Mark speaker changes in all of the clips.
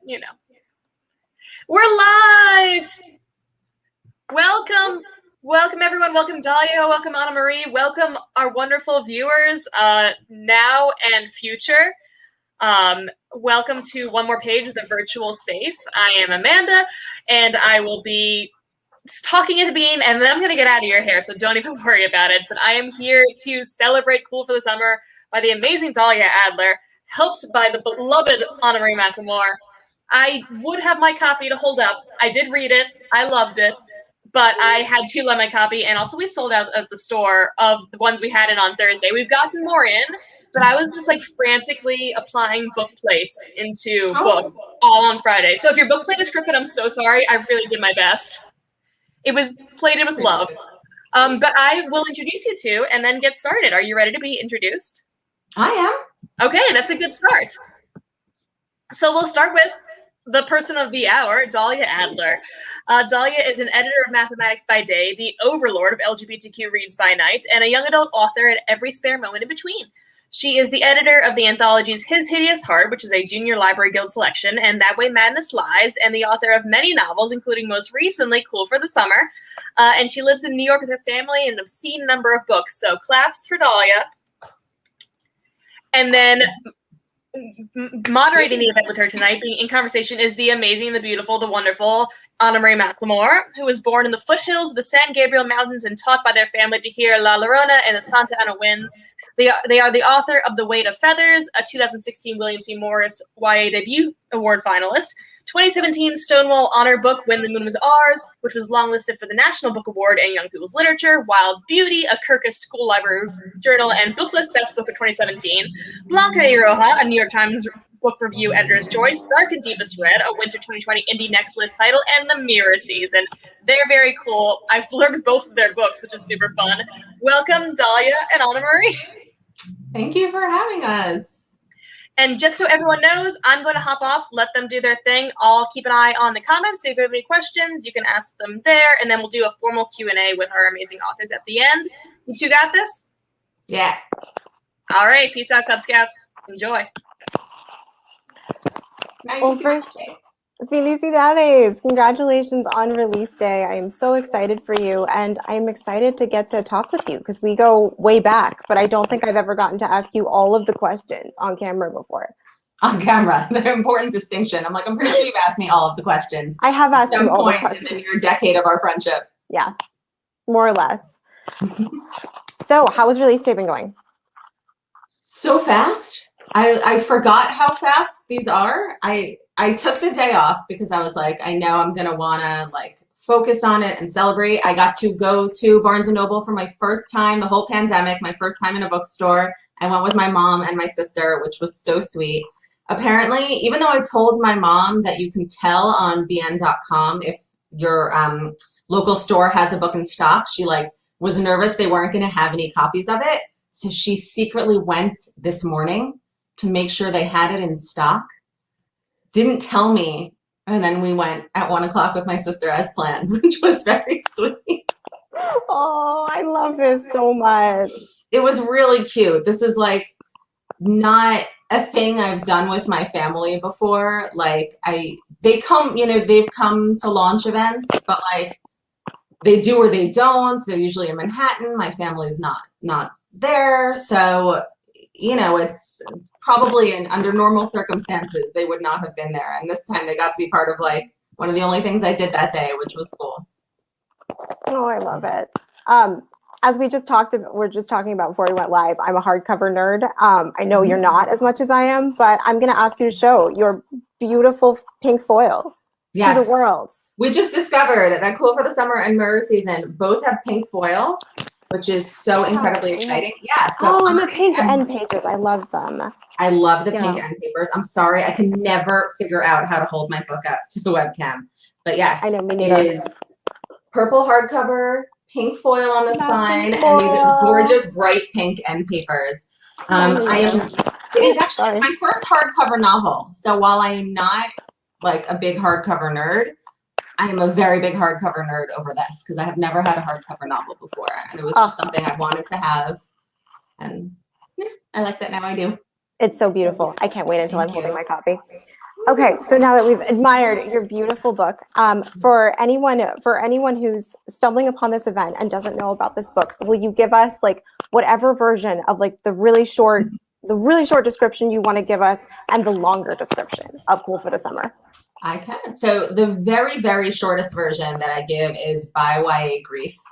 Speaker 1: you know. We're live! Welcome everyone. Welcome Dahlia. Welcome Anna Marie. Welcome our wonderful viewers, now and future. Welcome to One More Page of the Virtual Space. I am Amanda, and I will be talking at the beginning, and then I'm going to get out of your hair, so don't even worry about it. But I am here to celebrate Cool for the Summer by the amazing Dahlia Adler, helped by the beloved Anna Marie McLemore. I would have my copy to hold up. I did read it. I loved it. But I had to lend my copy, and also we sold out at the store of the ones we had in on Thursday. We've gotten more in, but I was just like frantically applying book plates into books all on Friday. So if your book plate is crooked, I'm so sorry. I really did my best. It was plated with love. But I will introduce you to and then get started. Are you ready to be introduced?
Speaker 2: I am.
Speaker 1: Okay, that's a good start. So we'll start with the person of the hour, Dahlia Adler. Dahlia is an editor of mathematics by day, the overlord of LGBTQ reads by night, and a young adult author at every spare moment in between. She is the editor of the anthologies His Hideous Heart, which is a Junior Library Guild selection, and That Way Madness Lies, and the author of many novels, including most recently Cool for the Summer. And she lives in New York with her family and an obscene number of books. So claps for Dahlia. And then moderating the event with her tonight, being in conversation, is the amazing, the beautiful, the wonderful Anna Marie McLemore, who was born in the foothills of the San Gabriel Mountains and taught by their family to hear La Llorona and the Santa Ana winds. They are the author of The Weight of Feathers, a 2016 William C. Morris YA debut award finalist, 2017 Stonewall Honor Book When the Moon Was Ours, which was longlisted for the National Book Award in Young People's Literature, Wild Beauty, a Kirkus School Library Journal and Booklist Best Book of 2017, Blanca y Roja, a New York Times Book Review Editor's Choice, Dark and Deepest Red, a Winter 2020 Indie Next List title, and The Mirror Season. They're very cool. I've blurbed both of their books, which is super fun. Welcome, Dahlia and Anna Marie.
Speaker 2: Thank you for having us.
Speaker 1: And just so everyone knows, I'm going to hop off, let them do their thing. I'll keep an eye on the comments. So if you have any questions, you can ask them there, and then we'll do a formal Q&A with our amazing authors at the end. You two got this?
Speaker 2: Yeah.
Speaker 1: All right. Peace out, Cub Scouts. Enjoy.
Speaker 3: Felicidades! Congratulations on release day. I am so excited for you, and I'm excited to get to talk with you because we go way back, but I don't think I've ever gotten to ask you all of the questions on camera before.
Speaker 2: On camera, the important distinction. I'm pretty sure you've asked me all of the questions.
Speaker 3: I have asked you all the questions.
Speaker 2: At some point in your decade of our friendship.
Speaker 3: Yeah, more or less. So, how has release day been going?
Speaker 2: So fast. I forgot how fast these are. I took the day off because I was like, I know I'm going to want to focus on it and celebrate. I got to go to Barnes & Noble for my first time, the whole pandemic, my first time in a bookstore. I went with my mom and my sister, which was so sweet. Apparently, even though I told my mom that you can tell on bn.com if your local store has a book in stock, she was nervous they weren't going to have any copies of it. So she secretly went this morning to make sure they had it in stock. Didn't tell me, and then we went at 1 o'clock with my sister as planned, which was very sweet.
Speaker 3: Oh, I love this so much.
Speaker 2: It was really cute. This is not a thing I've done with my family before. They've come to launch events, but they do or they don't. They're usually in Manhattan. My family's not there, so it's probably under normal circumstances, they would not have been there. And this time they got to be part of one of the only things I did that day, which was cool.
Speaker 3: Oh, I love it. As we're just talking about before we went live, I'm a hardcover nerd. I know you're not as much as I am, but I'm going to ask you to show your beautiful pink foil to the world.
Speaker 2: We just discovered that Cool for the Summer and Mirror Season both have pink foil, which is so incredibly exciting. Yeah. So
Speaker 3: and the pink end pages. I love them.
Speaker 2: I love the pink end papers. I'm sorry. I can never figure out how to hold my book up to the webcam. But yes,
Speaker 3: I know,
Speaker 2: it is purple hardcover, pink foil on the spine, and these gorgeous bright pink end papers. It is actually my first hardcover novel. So while I am not a big hardcover nerd, I am a very big hardcover nerd over this because I have never had a hardcover novel before, and it was just something I wanted to have, and I like that now I do.
Speaker 3: It's so beautiful. I can't wait until I'm holding my copy. Okay, so now that we've admired your beautiful book, for anyone who's stumbling upon this event and doesn't know about this book, will you give us like whatever version of like the really short description you want to give us and the longer description of Cool for the Summer?
Speaker 2: I can. So the very, very shortest version that I give is by YA Grease.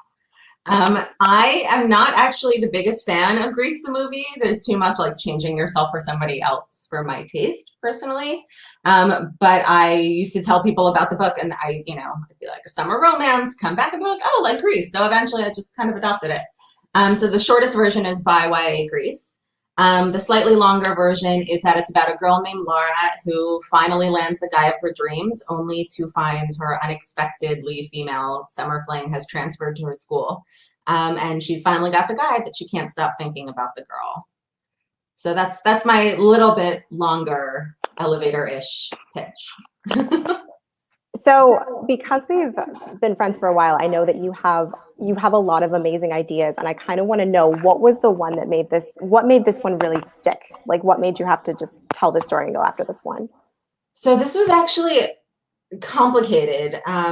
Speaker 2: I am not actually the biggest fan of Grease the movie. There's too much like changing yourself for somebody else for my taste personally. But I used to tell people about the book and I'd be like a summer romance, come back and be like, oh, like Grease. So eventually I just kind of adopted it. So the shortest version is by YA Grease. The slightly longer version is that it's about a girl named Laura who finally lands the guy of her dreams, only to find her unexpectedly female summer fling has transferred to her school. And she's finally got the guy, but she can't stop thinking about the girl. So that's my little bit longer elevator-ish pitch.
Speaker 3: So because we've been friends for a while, I know that you have a lot of amazing ideas, and I kind of want to know what was the one that made this one really stick? Like what made you have to just tell this story and go after this one?
Speaker 2: So this was actually complicated. I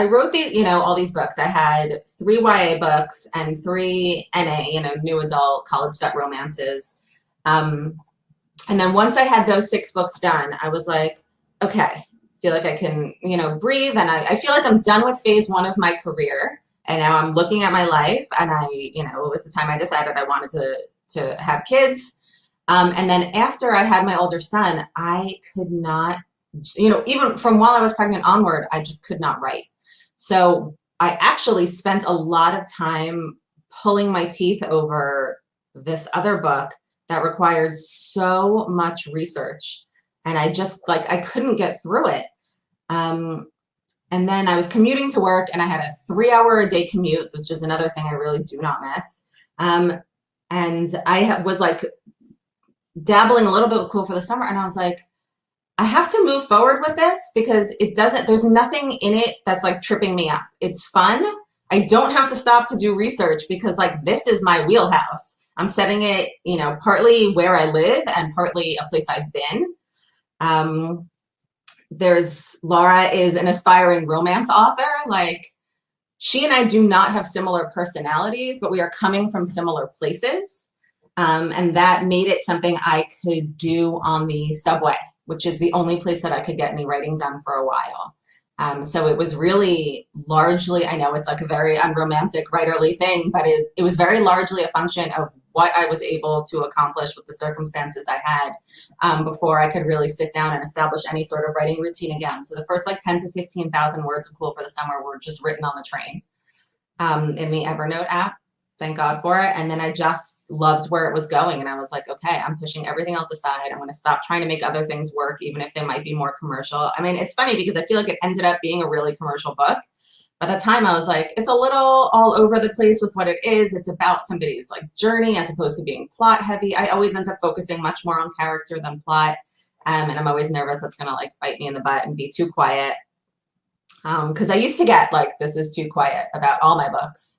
Speaker 2: wrote all these books. I had 3 YA books and 3 NA, new adult college set romances. And then once I had those 6 books done, I was like, okay, I feel like I can, breathe. And I feel like I'm done with phase 1 of my career. And now I'm looking at my life and it was the time I decided I wanted to have kids. And then after I had my older son, I could not, even from while I was pregnant onward, I just could not write. So I actually spent a lot of time pulling my teeth over this other book that required so much research. And I just I couldn't get through it. And then I was commuting to work and I had a 3-hour-a-day commute, which is another thing I really do not miss. And I was dabbling a little bit with Cool for the Summer. And I was like, I have to move forward with this because there's nothing in it that's tripping me up. It's fun. I don't have to stop to do research because this is my wheelhouse. I'm setting it, partly where I live and partly a place I've been. Laura is an aspiring romance author. She and I do not have similar personalities, but we are coming from similar places. And that made it something I could do on the subway, which is the only place that I could get any writing done for a while. So it was really largely, I know it's a very unromantic writerly thing, but it was very largely a function of what I was able to accomplish with the circumstances I had before I could really sit down and establish any sort of writing routine again. So the first 10 to 15,000 words of Cool for the Summer were just written on the train in the Evernote app. Thank God for it. And then I just loved where it was going. And I was like, okay, I'm pushing everything else aside. I'm going to stop trying to make other things work, even if they might be more commercial. I mean, it's funny because I feel like it ended up being a really commercial book. By the time I was like, it's a little all over the place with what it is. It's about somebody's journey as opposed to being plot heavy. I always end up focusing much more on character than plot. And I'm always nervous that's going to bite me in the butt and be too quiet. Because I used to get this is too quiet about all my books.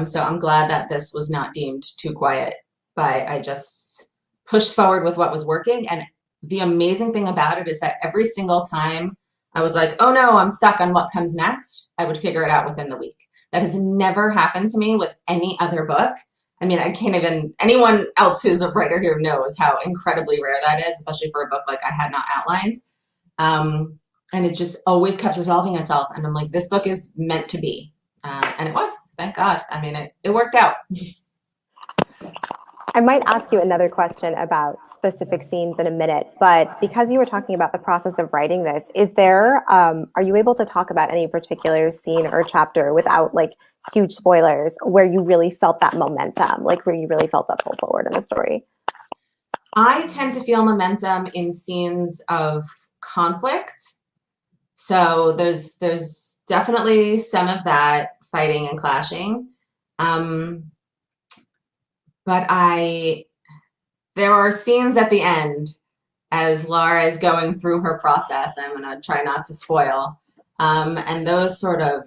Speaker 2: So I'm glad that this was not deemed too quiet, but I just pushed forward with what was working. And the amazing thing about it is that every single time I was like, oh no, I'm stuck on what comes next, I would figure it out within the week. That has never happened to me with any other book. I mean, anyone else who's a writer here knows how incredibly rare that is, especially for a book I had not outlined. And it just always kept resolving itself. And I'm like, this book is meant to be. And it was, thank God. I mean, it worked out.
Speaker 3: I might ask you another question about specific scenes in a minute, but because you were talking about the process of writing this, are you able to talk about any particular scene or chapter without huge spoilers where you really felt that momentum, where you really felt that pull forward in the story?
Speaker 2: I tend to feel momentum in scenes of conflict. So there's definitely some of that fighting and clashing. But there are scenes at the end as Laura is going through her process. I'm going to try not to spoil. And those sort of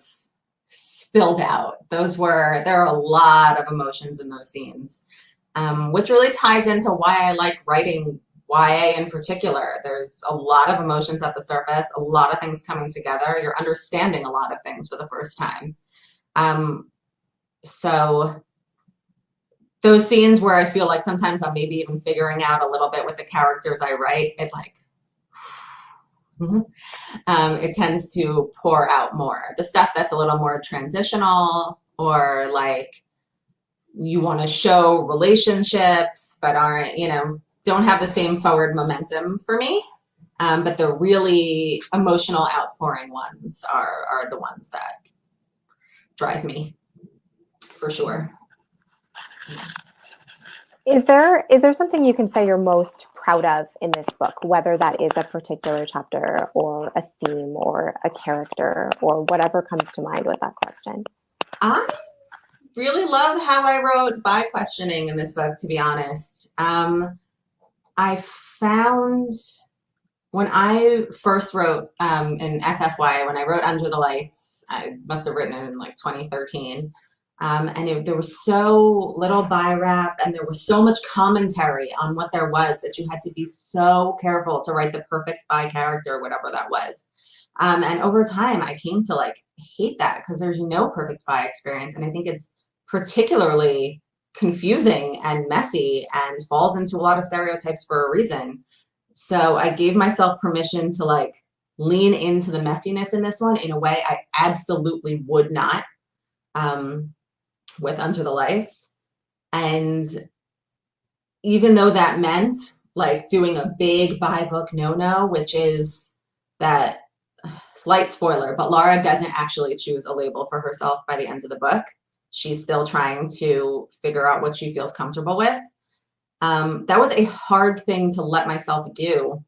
Speaker 2: spilled out. There are a lot of emotions in those scenes, which really ties into why I like writing YA in particular. There's a lot of emotions at the surface, a lot of things coming together. You're understanding a lot of things for the first time. So those scenes where I feel like sometimes I'm maybe even figuring out a little bit with the characters I write, it like, it tends to pour out more. The stuff that's a little more transitional, or like you want to show relationships but aren't, don't have the same forward momentum for me. But the really emotional outpouring ones are the ones that drive me, for sure.
Speaker 3: Is there something you can say you're most proud of in this book, whether that is a particular chapter or a theme or a character or whatever comes to mind with that question?
Speaker 2: I really love how I wrote by questioning in this book, to be honest. I found when I first wrote in FFY, when I wrote Under the Lights, I must have written it in like 2013. And there was so little bi-rap, and there was so much commentary on what there was that you had to be so careful to write the perfect bi character, whatever that was. And over time, I came to like hate that because there's no perfect bi experience. And I think it's particularly confusing and messy and falls into a lot of stereotypes for a reason. So I gave myself permission to like lean into the messiness in this one in a way I absolutely would not with Under the Lights. And even though that meant like doing a big bi book no-no, which is that, slight spoiler, but Laura doesn't actually choose a label for herself by the end of the book. She's still trying to figure out what she feels comfortable with. That was a hard thing to let myself do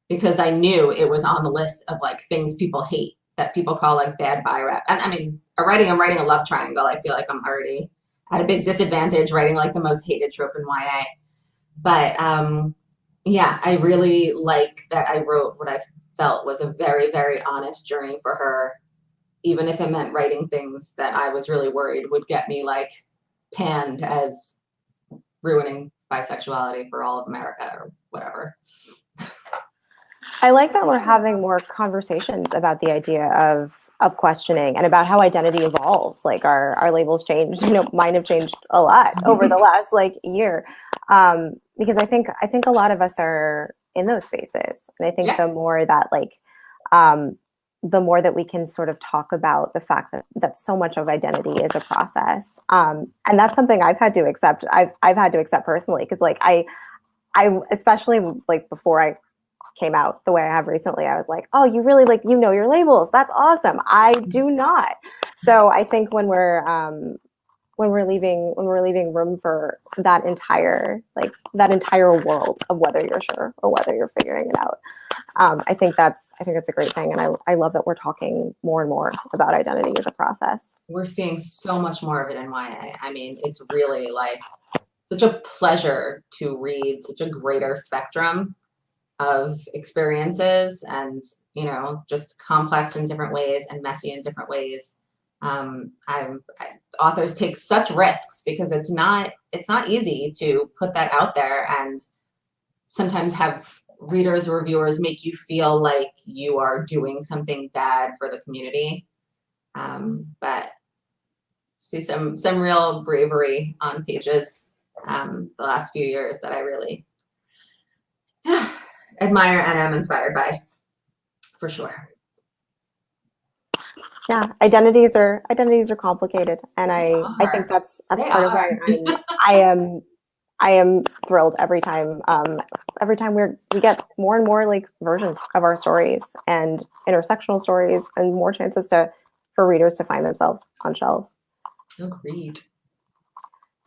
Speaker 2: because I knew it was on the list of like things people hate, that people call like bad bi rap. And I mean, I'm writing a love triangle. I feel like I'm already at a big disadvantage writing like the most hated trope in YA. But yeah, I really like that I wrote what I felt was a very, very honest journey for her, even if it meant writing things that I was really worried would get me like panned as ruining bisexuality for all of America or whatever.
Speaker 3: I like that we're having more conversations about the idea of questioning and about how identity evolves. Like our labels changed, mine have changed a lot over the last like year. Because I think a lot of us are in those spaces. And I think the more that like, the more that we can sort of talk about the fact that so much of identity is a process. And that's something I've had to accept. I've had to accept personally. Cause like I especially like before I came out the way I have recently, I was like, oh, you really like, your labels. That's awesome. I do not. So I think when we're leaving room for that entire world of whether you're sure or whether you're figuring it out, I think that's a great thing. And I love that we're talking more and more about identity as a process.
Speaker 2: We're seeing so much more of it in YA. I mean, it's really like such a pleasure to read such a greater spectrum of experiences and, just complex in different ways and messy in different ways. Authors take such risks because it's not easy to put that out there and sometimes have readers or reviewers make you feel like you are doing something bad for the community. But see some real bravery on pages the last few years that I really admire and am inspired by, for sure.
Speaker 3: Yeah, identities are complicated, and I think that's part of why I am thrilled every time we get more and more like versions of our stories and intersectional stories and more chances for readers to find themselves on shelves.
Speaker 2: Agreed.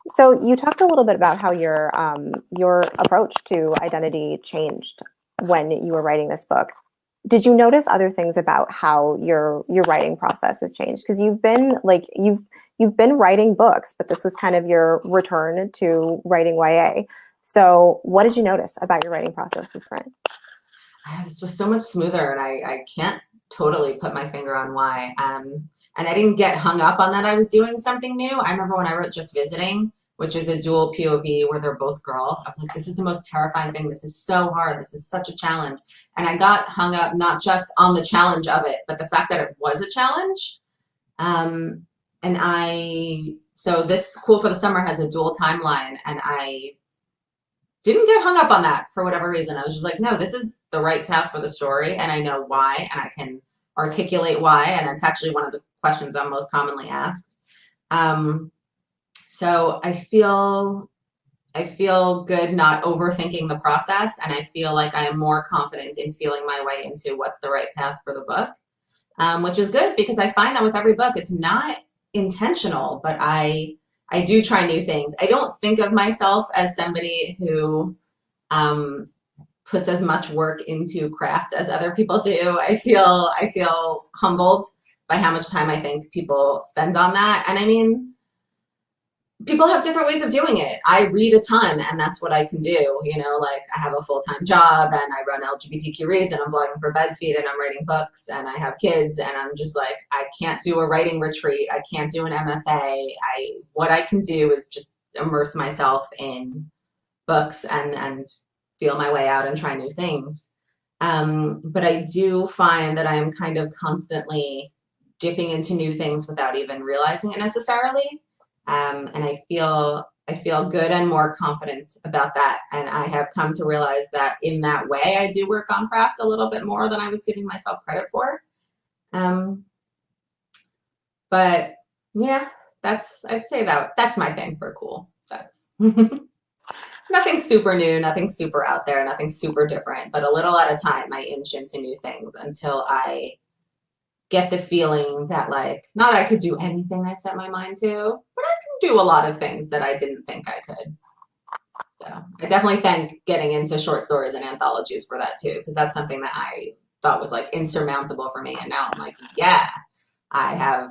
Speaker 3: So you talked a little bit about how your approach to identity changed when you were writing this book. Did you notice other things about how your writing process has changed? Because you've been writing books, but this was kind of your return to writing YA. So what did you notice about your writing process was different?
Speaker 2: This was so much smoother, and I can't totally put my finger on why. And I didn't get hung up on that I was doing something new. I remember when I wrote Just Visiting, which is a dual POV where they're both girls. I was like, this is the most terrifying thing. This is so hard. This is such a challenge. And I got hung up not just on the challenge of it, but the fact that it was a challenge. So this Cool for the Summer has a dual timeline, and I didn't get hung up on that for whatever reason. I was just like, no, this is the right path for the story, and I know why, and I can articulate why, and it's actually one of the questions I'm most commonly asked. So I feel good not overthinking the process, and I feel like I am more confident in feeling my way into what's the right path for the book, which is good because I find that with every book, it's not intentional, but I do try new things. I don't think of myself as somebody who puts as much work into craft as other people do. I feel humbled by how much time I think people spend on that. And I mean, people have different ways of doing it. I read a ton, and that's what I can do. You know, like I have a full-time job, and I run LGBTQ Reads, and I'm blogging for BuzzFeed, and I'm writing books, and I have kids, and I'm just like, I can't do a writing retreat. I can't do an MFA. What I can do is just immerse myself in books and feel my way out and try new things. But I do find that I am kind of constantly dipping into new things without even realizing it necessarily. And I feel good and more confident about that. And I have come to realize that in that way, I do work on craft a little bit more than I was giving myself credit for. But yeah, I'd say that's my thing for Cool. That's nothing super new, nothing super out there, nothing super different, but a little at a time, I inch into new things until I get the feeling that, like, not I could do anything I set my mind to, but I can do a lot of things that I didn't think I could. So I definitely thank getting into short stories and anthologies for that too, because that's something that I thought was like insurmountable for me. And now I'm like, yeah, I have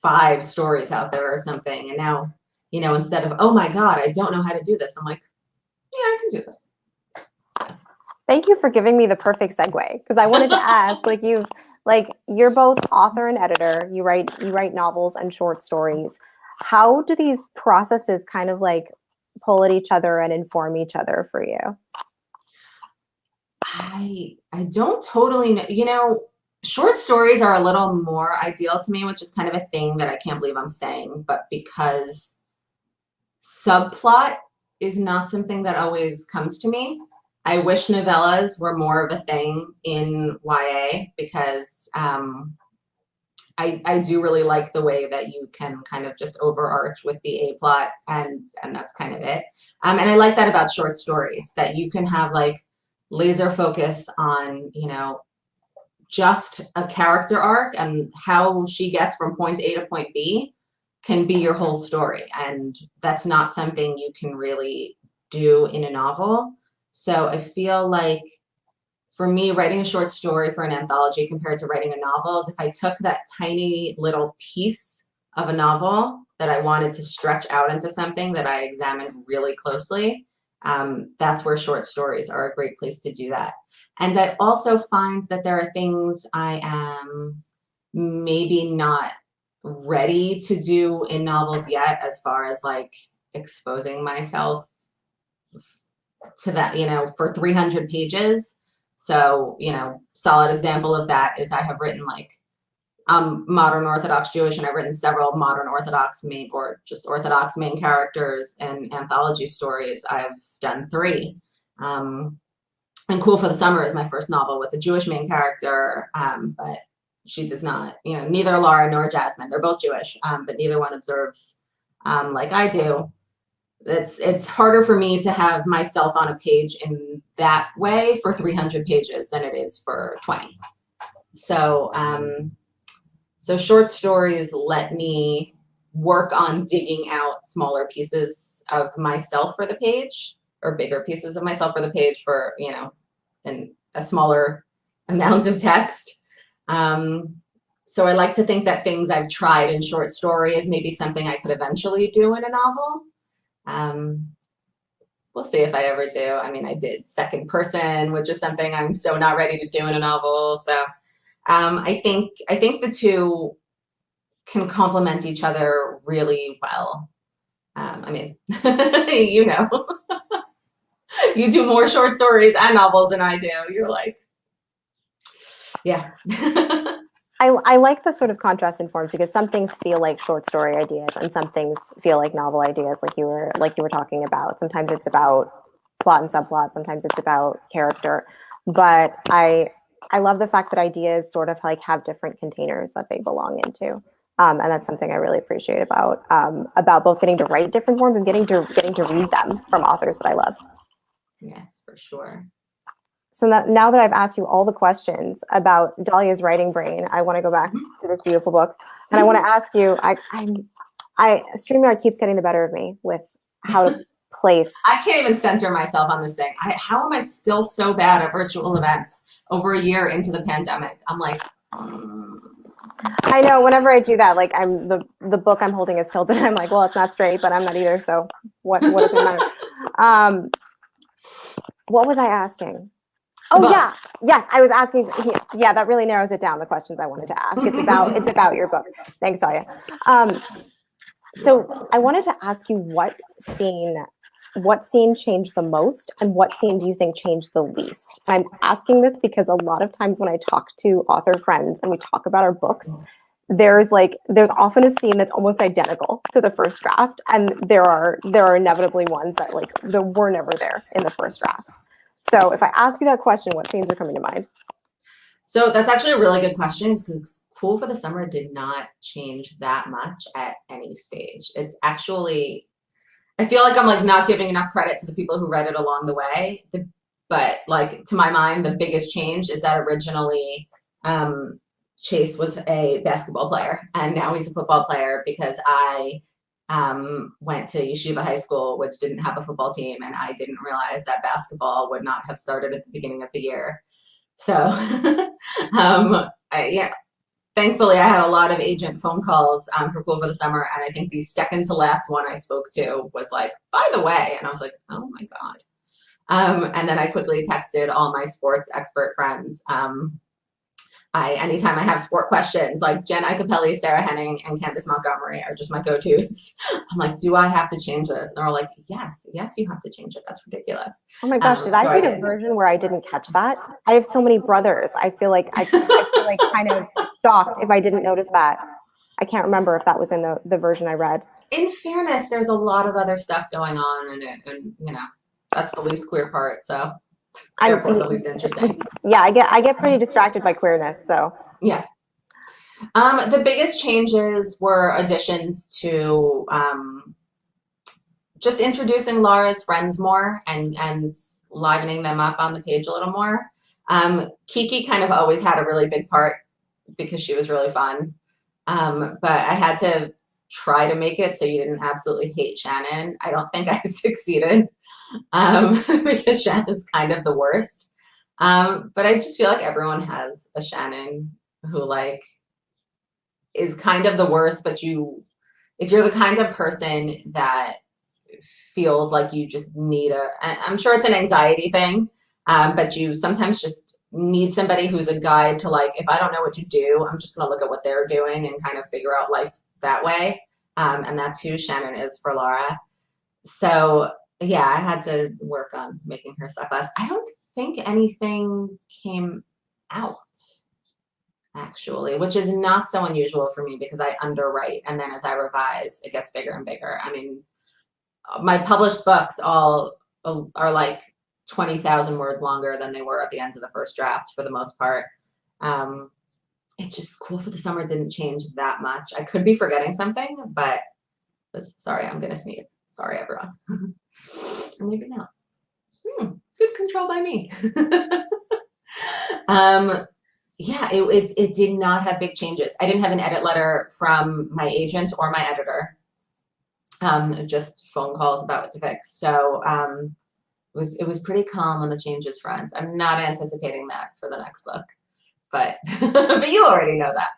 Speaker 2: 5 stories out there or something. And now, you know, instead of, oh my God, I don't know how to do this, I'm like, yeah, I can do this.
Speaker 3: Thank you for giving me the perfect segue, because I wanted to ask, you're both author and editor. You write novels and short stories. How do these processes kind of like pull at each other and inform each other for you?
Speaker 2: I don't totally know. You know, short stories are a little more ideal to me, which is kind of a thing that I can't believe I'm saying, but because subplot is not something that always comes to me. I wish novellas were more of a thing in YA because I do really like the way that you can kind of just overarch with the A plot and that's kind of it. And I like that about short stories, that you can have like laser focus on, you know, just a character arc and how she gets from point A to point B can be your whole story. And that's not something you can really do in a novel. So I feel like for me, writing a short story for an anthology compared to writing a novel is if I took that tiny little piece of a novel that I wanted to stretch out into something that I examined really closely, that's where short stories are a great place to do that. And I also find that there are things I am maybe not ready to do in novels yet, as far as like exposing myself to that, you know, for 300 pages. So, you know, solid example of that is I have written like modern Orthodox Jewish, and I've written several modern Orthodox or just Orthodox main characters and anthology stories. I've done 3. And Cool for the Summer is my first novel with a Jewish main character, but she does not, you know, neither Laura nor Jasmine, they're both Jewish, but neither one observes like I do. It's harder for me to have myself on a page in that way for 300 pages than it is for 20. So, so short stories let me work on digging out smaller pieces of myself for the page, or bigger pieces of myself for the page for, you know, in a smaller amount of text. So I like to think that things I've tried in short story is maybe something I could eventually do in a novel. We'll see if I ever do. I mean, I did second person, which is something I'm so not ready to do in a novel. So I think the two can complement each other really well. I mean, you know, you do more short stories and novels than I do. You're like, yeah.
Speaker 3: I like the sort of contrast in forms because some things feel like short story ideas and some things feel like novel ideas, like you were talking about. Sometimes it's about plot and subplot, sometimes it's about character. But I love the fact that ideas sort of like have different containers that they belong into. And that's something I really appreciate about both getting to write different forms and getting to read them from authors that I love.
Speaker 2: Yes, for sure.
Speaker 3: So now that I've asked you all the questions about Dahlia's writing brain, I want to go back to this beautiful book, and I want to ask you. StreamYard keeps getting the better of me with how to place.
Speaker 2: I can't even center myself on this thing. How am I still so bad at virtual events over a year into the pandemic? I'm like,
Speaker 3: I know. Whenever I do that, like I'm the book I'm holding is tilted. I'm like, well, it's not straight, but I'm not either. So what does it matter? What was I asking? Oh yeah, yes, I was asking. Yeah, that really narrows it down. The questions I wanted to ask. It's about your book. Thanks, Dahlia. So I wanted to ask you what scene changed the most, and what scene do you think changed the least? I'm asking this because a lot of times when I talk to author friends and we talk about our books, there's often a scene that's almost identical to the first draft, and there are inevitably ones that were never there in the first drafts. So if I ask you that question, what scenes are coming to mind?
Speaker 2: So that's actually a really good question because Cool for the Summer did not change that much at any stage. It's actually, I feel like I'm like not giving enough credit to the people who read it along the way. But like to my mind, the biggest change is that originally Chase was a basketball player and now he's a football player because I went to Yeshiva High School, which didn't have a football team, and I didn't realize that basketball would not have started at the beginning of the year. So, yeah, thankfully I had a lot of agent phone calls for Cool for the Summer, and I think the second to last one I spoke to was like, by the way, and I was like, oh my God. And then I quickly texted all my sports expert friends. Anytime I have sport questions, like Jen Icapelli, Sarah Henning, and Candace Montgomery are just my go-tos. I'm like, do I have to change this? And they're all like, yes, you have to change it. That's ridiculous.
Speaker 3: Oh my gosh, did I read a version where I didn't catch that? I have so many brothers. I feel like kind of shocked if I didn't notice that. I can't remember if that was in the version I read.
Speaker 2: In fairness, there's a lot of other stuff going on in it, and you know, that's the least queer part. So therefore the least interesting.
Speaker 3: Yeah, I get pretty distracted by queerness, so.
Speaker 2: Yeah. The biggest changes were additions to just introducing Laura's friends more and livening them up on the page a little more. Kiki kind of always had a really big part because she was really fun. But I had to try to make it so you didn't absolutely hate Shannon. I don't think I succeeded because Shannon's kind of the worst. But I just feel like everyone has a Shannon who like is kind of the worst, but if you're the kind of person that feels like you just need I'm sure it's an anxiety thing, but you sometimes just need somebody who's a guide to like, if I don't know what to do, I'm just going to look at what they're doing and kind of figure out life that way. And that's who Shannon is for Laura. So yeah, I had to work on making her suck less. I don't think anything came out actually, which is not so unusual for me because I underwrite and then as I revise, it gets bigger and bigger. I mean, my published books all are like 20,000 words longer than they were at the end of the first draft for the most part. It's just Cool for the Summer didn't change that much. I could be forgetting something, but sorry, I'm gonna sneeze. Sorry, everyone. Or maybe not. Good control by me. Yeah, it did not have big changes. I didn't have an edit letter from my agent or my editor. Just phone calls about what to fix. So it was pretty calm on the changes front. I'm not anticipating that for the next book, but but you already know that.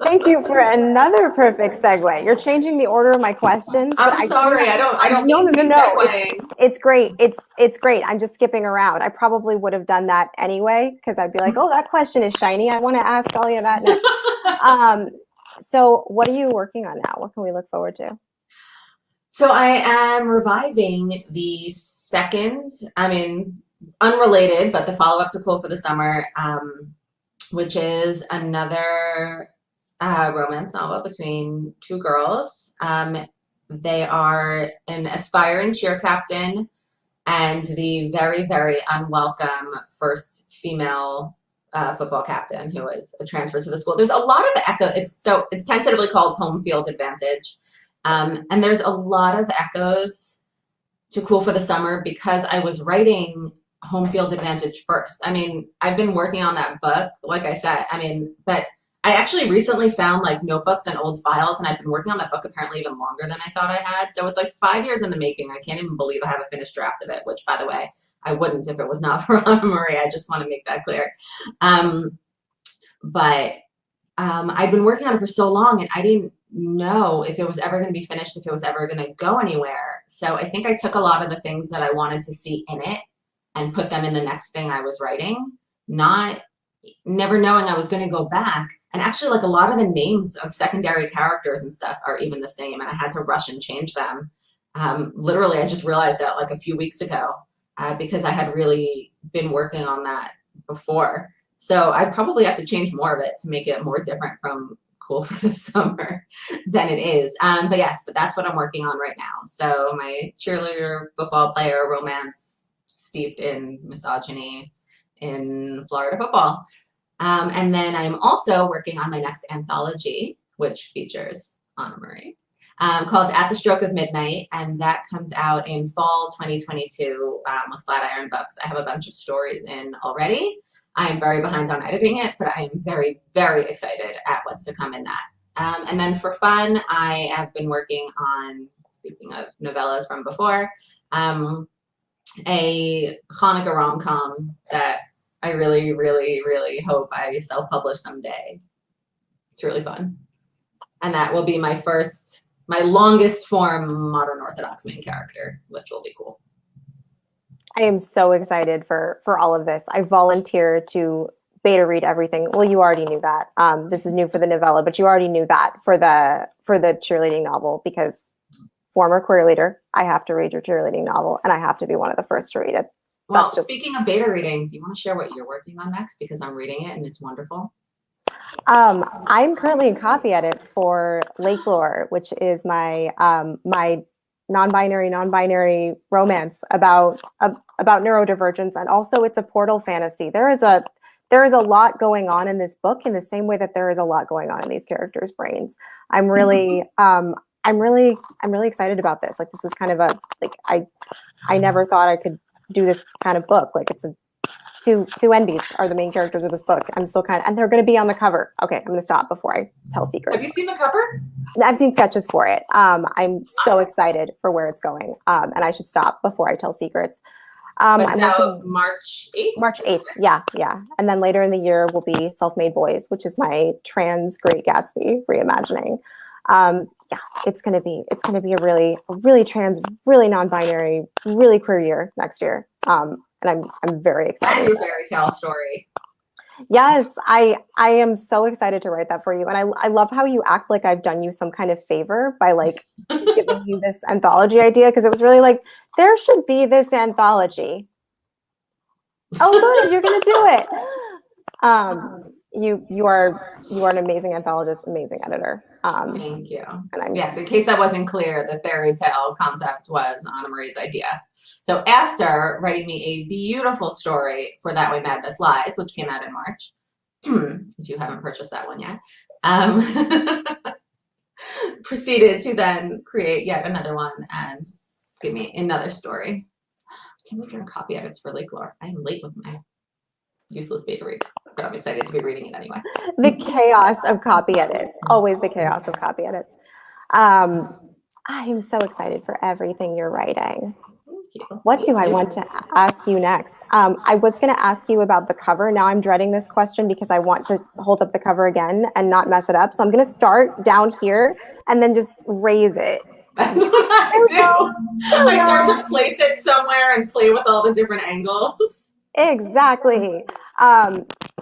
Speaker 3: Thank you for another perfect segue. You're changing the order of my questions.
Speaker 2: I'm sorry, I don't mean to be segueing.
Speaker 3: It's great. It's great. I'm just skipping around. I probably would have done that anyway because I'd be like, oh, that question is shiny. I want to ask Dahlia that next. So what are you working on now? What can we look forward to?
Speaker 2: So I am revising the second, unrelated, but the follow-up to Cool for the Summer, which is another romance novel between two girls. They are an aspiring cheer captain and the very, very unwelcome first female football captain who is a transfer to the school. There's a lot of echo. It's tentatively called Home Field Advantage. And there's a lot of echoes to Cool for the Summer because I was writing Home Field Advantage first. I mean, I've been working on that book, like I said, but I actually recently found like notebooks and old files, and I've been working on that book apparently even longer than I thought I had. So it's like 5 years in the making. I can't even believe I have a finished draft of it, which, by the way, I wouldn't if it was not for Anna Marie. I just want to make that clear. But I've been working on it for so long, and I didn't know if it was ever going to be finished, if it was ever going to go anywhere. So I think I took a lot of the things that I wanted to see in it and put them in the next thing I was writing, never knowing I was going to go back. And actually, like, a lot of the names of secondary characters and stuff are even the same, and I had to rush and change them. Literally, I just realized that like a few weeks ago because I had really been working on that before. So I probably have to change more of it to make it more different from Cool for the Summer than it is. But that's what I'm working on right now. So my cheerleader, football player romance steeped in misogyny in Florida football. And then I'm also working on my next anthology, which features Anna Marie, called At the Stroke of Midnight. And that comes out in fall 2022 with Flatiron Books. I have a bunch of stories in already. I am very behind on editing it, but I am very, very excited at what's to come in that. And then for fun, I have been working on, speaking of novellas from before, a Hanukkah rom-com that I really, really, really hope I self-publish someday. It's really fun. And that will be my longest form modern Orthodox main character, which will be cool.
Speaker 3: I am so excited for all of this. I volunteer to beta read everything. Well, you already knew that. This is new for the novella, but you already knew that for the cheerleading novel, because former queer leader, I have to read your cheerleading novel, and I have to be one of the first to read it.
Speaker 2: Well, speaking of beta reading, do you want to share what you're working on next? Because I'm reading it and it's wonderful.
Speaker 3: I'm currently in copy edits for Lake Lore, which is my my non-binary romance about neurodivergence, and also it's a portal fantasy. There is a lot going on in this book in the same way that there is a lot going on in these characters' brains. I'm really excited about this. Like, this was kind of I never thought I could do this kind of book. Like, it's two NBs are the main characters of this book. I'm still and they're going to be on the cover. Okay, I'm going to stop before I tell secrets.
Speaker 2: Have you seen the cover?
Speaker 3: I've seen sketches for it. I'm so excited for where it's going. And I should stop before I tell secrets.
Speaker 2: But it's out March 8th?
Speaker 3: March 8th, yeah. And then later in the year will be Self-Made Boys, which is my trans Great Gatsby reimagining. It's gonna be a really trans, really non-binary, really queer year next year. And I'm very excited.
Speaker 2: And your fairy tale story.
Speaker 3: Yes, I am so excited to write that for you. And I love how you act like I've done you some kind of favor by like giving you this anthology idea, because it was really like, there should be this anthology. Oh, good, you're gonna do it. You are an amazing anthologist, amazing editor.
Speaker 2: Thank you. And yes, in case that wasn't clear, the fairy tale concept was Anna Marie's idea. So after writing me a beautiful story for That Way Madness Lies, which came out in March, if you haven't purchased that one yet, proceeded to then create yet another one and give me another story. Can we do copy edits for Lake Lore? I'm late with my useless beta read, but I'm excited to be reading it anyway.
Speaker 3: The chaos of copy edits, always the chaos of copy edits. I am so excited for everything you're writing. What do I want to ask you next? I was going to ask you about the cover. Now I'm dreading this question because I want to hold up the cover again and not mess it up. So I'm going to start down here and then just raise it.
Speaker 2: That's what I do. I start to place it somewhere and play with all the different angles.
Speaker 3: Exactly.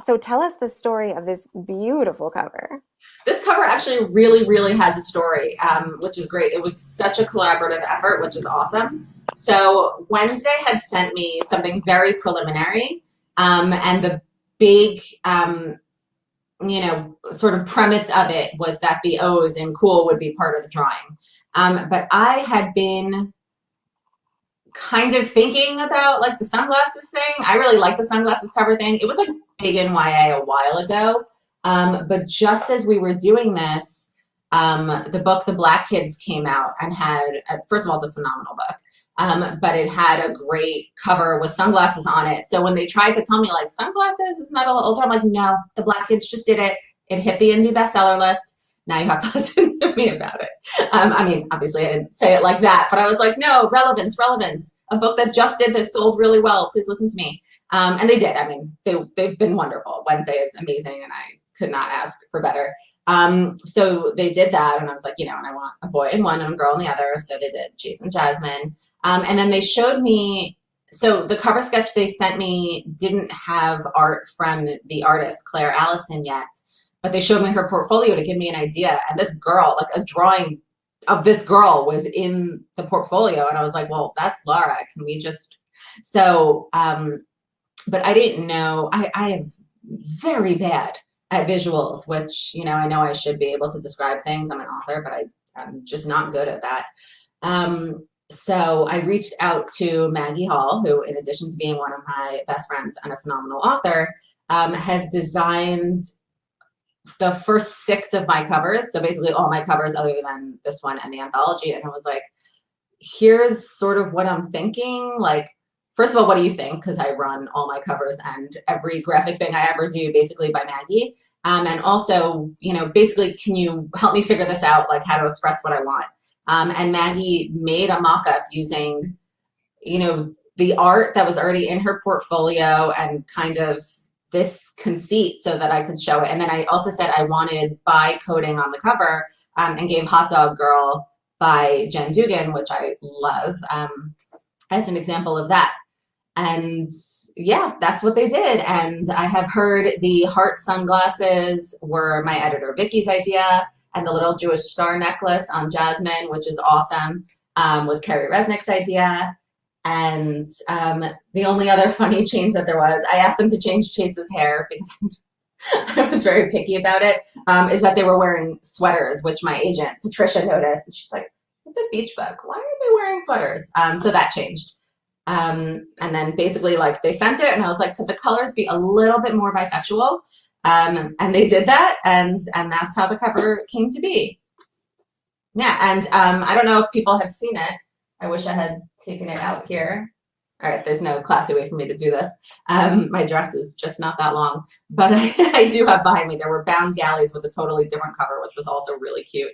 Speaker 3: So tell us the story of this beautiful cover.
Speaker 2: This cover actually really, really has a story, which is great. It was such a collaborative effort, which is awesome. So Wednesday had sent me something very preliminary, and the big, sort of premise of it was that the O's in cool would be part of the drawing. But I had been kind of thinking about like the sunglasses thing. I really like the sunglasses cover thing. It was like big in YA a while ago. But just as we were doing this, the book The Black Kids came out and had, first of all, it's a phenomenal book, but it had a great cover with sunglasses on it. So when they tried to tell me like sunglasses is not a little older, I'm like, no, The Black Kids just did it. It hit the indie bestseller list. Now you have to listen to me about it. I mean, obviously I didn't say it like that, but I was like, no, relevance. A book that just did this sold really well. Please listen to me. And they did. I mean, they've been wonderful. Wednesday is amazing, and I could not ask for better. So they did that, and I was like, and I want a boy in one and a girl in the other. So they did Jason and Jasmine. And then they showed me, so the cover sketch they sent me didn't have art from the artist, Claire Allison, yet. But they showed me her portfolio to give me an idea. And this girl, like a drawing of this girl was in the portfolio. And I was like, well, that's Laura. Can we just, so, but I didn't know, I am very bad at visuals, which, I know I should be able to describe things. I'm an author, but I'm just not good at that. So I reached out to Maggie Hall, who, in addition to being one of my best friends and a phenomenal author, has designed the first 6 of my covers. So basically all my covers other than this one and the anthology. And I was like, here's sort of what I'm thinking. Like, first of all, what do you think? Because I run all my covers and every graphic thing I ever do basically by Maggie. And also, basically, can you help me figure this out, like how to express what I want? And Maggie made a mock-up using, the art that was already in her portfolio and kind of this conceit so that I could show it. And then I also said I wanted bi coding on the cover, and gave Hot Dog Girl by Jen Dugan, which I love, as an example of that. And yeah, that's what they did. And I have heard the heart sunglasses were my editor Vicky's idea, and the little Jewish star necklace on Jasmine, which is awesome, was Carrie Resnick's idea. And the only other funny change that there was, I asked them to change Chase's hair because I was very picky about it, is that they were wearing sweaters, which my agent, Patricia, noticed. And she's like, it's a beach book. Why are they wearing sweaters? So that changed. And then basically like they sent it and I was like, could the colors be a little bit more bisexual? And they did that. And that's how the cover came to be. Yeah. And I don't know if people have seen it. I wish I had taken it out here. All right, there's no classy way for me to do this. My dress is just not that long, but I do have behind me, there were bound galleys with a totally different cover, which was also really cute.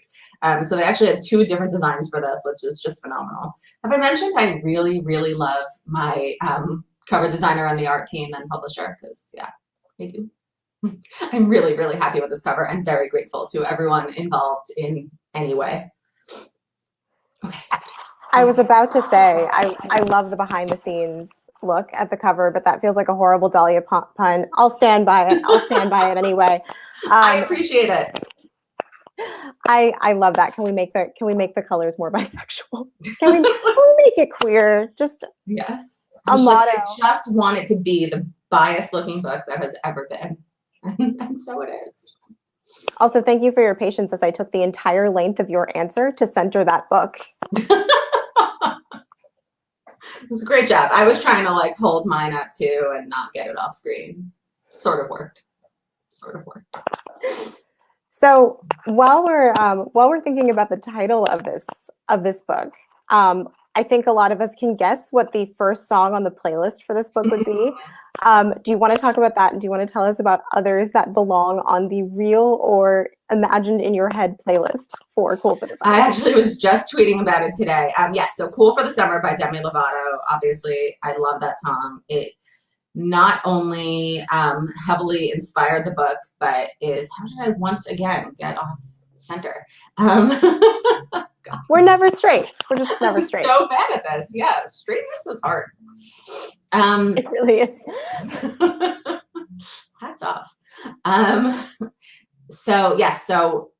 Speaker 2: So they actually had 2 different designs for this, which is just phenomenal. Have I mentioned I really, really love my cover designer on the art team and publisher? Because yeah, I do. I'm really, really happy with this cover and very grateful to everyone involved in any way. Okay.
Speaker 3: I was about to say, I love the behind the scenes look at the cover, but that feels like a horrible Dahlia pun. I'll stand by it. I'll stand by it anyway.
Speaker 2: I appreciate it.
Speaker 3: I love that. Can we make the colors more bisexual? Can we make it queer? Just
Speaker 2: yes.
Speaker 3: A motto.
Speaker 2: I just want it to be the biased looking book that has ever been. And so it is.
Speaker 3: Also, thank you for your patience as I took the entire length of your answer to center that book.
Speaker 2: It was a great job. I was trying to like hold mine up too and not get it off screen. Sort of worked.
Speaker 3: So while we're thinking about the title of this book, I think a lot of us can guess what the first song on the playlist for this book would be. Do you want to talk about that? And do you want to tell us about others that belong on the real or imagined in your head playlist for Cool for the Summer?
Speaker 2: I actually was just tweeting about it today. Yes, so Cool for the Summer by Demi Lovato. Obviously, I love that song. It not only heavily inspired the book, but is, how did I once again get off center?
Speaker 3: We're never straight. We're just never straight.
Speaker 2: So bad at this. Yeah, straightness is hard.
Speaker 3: It really is.
Speaker 2: Hats off. So yes, so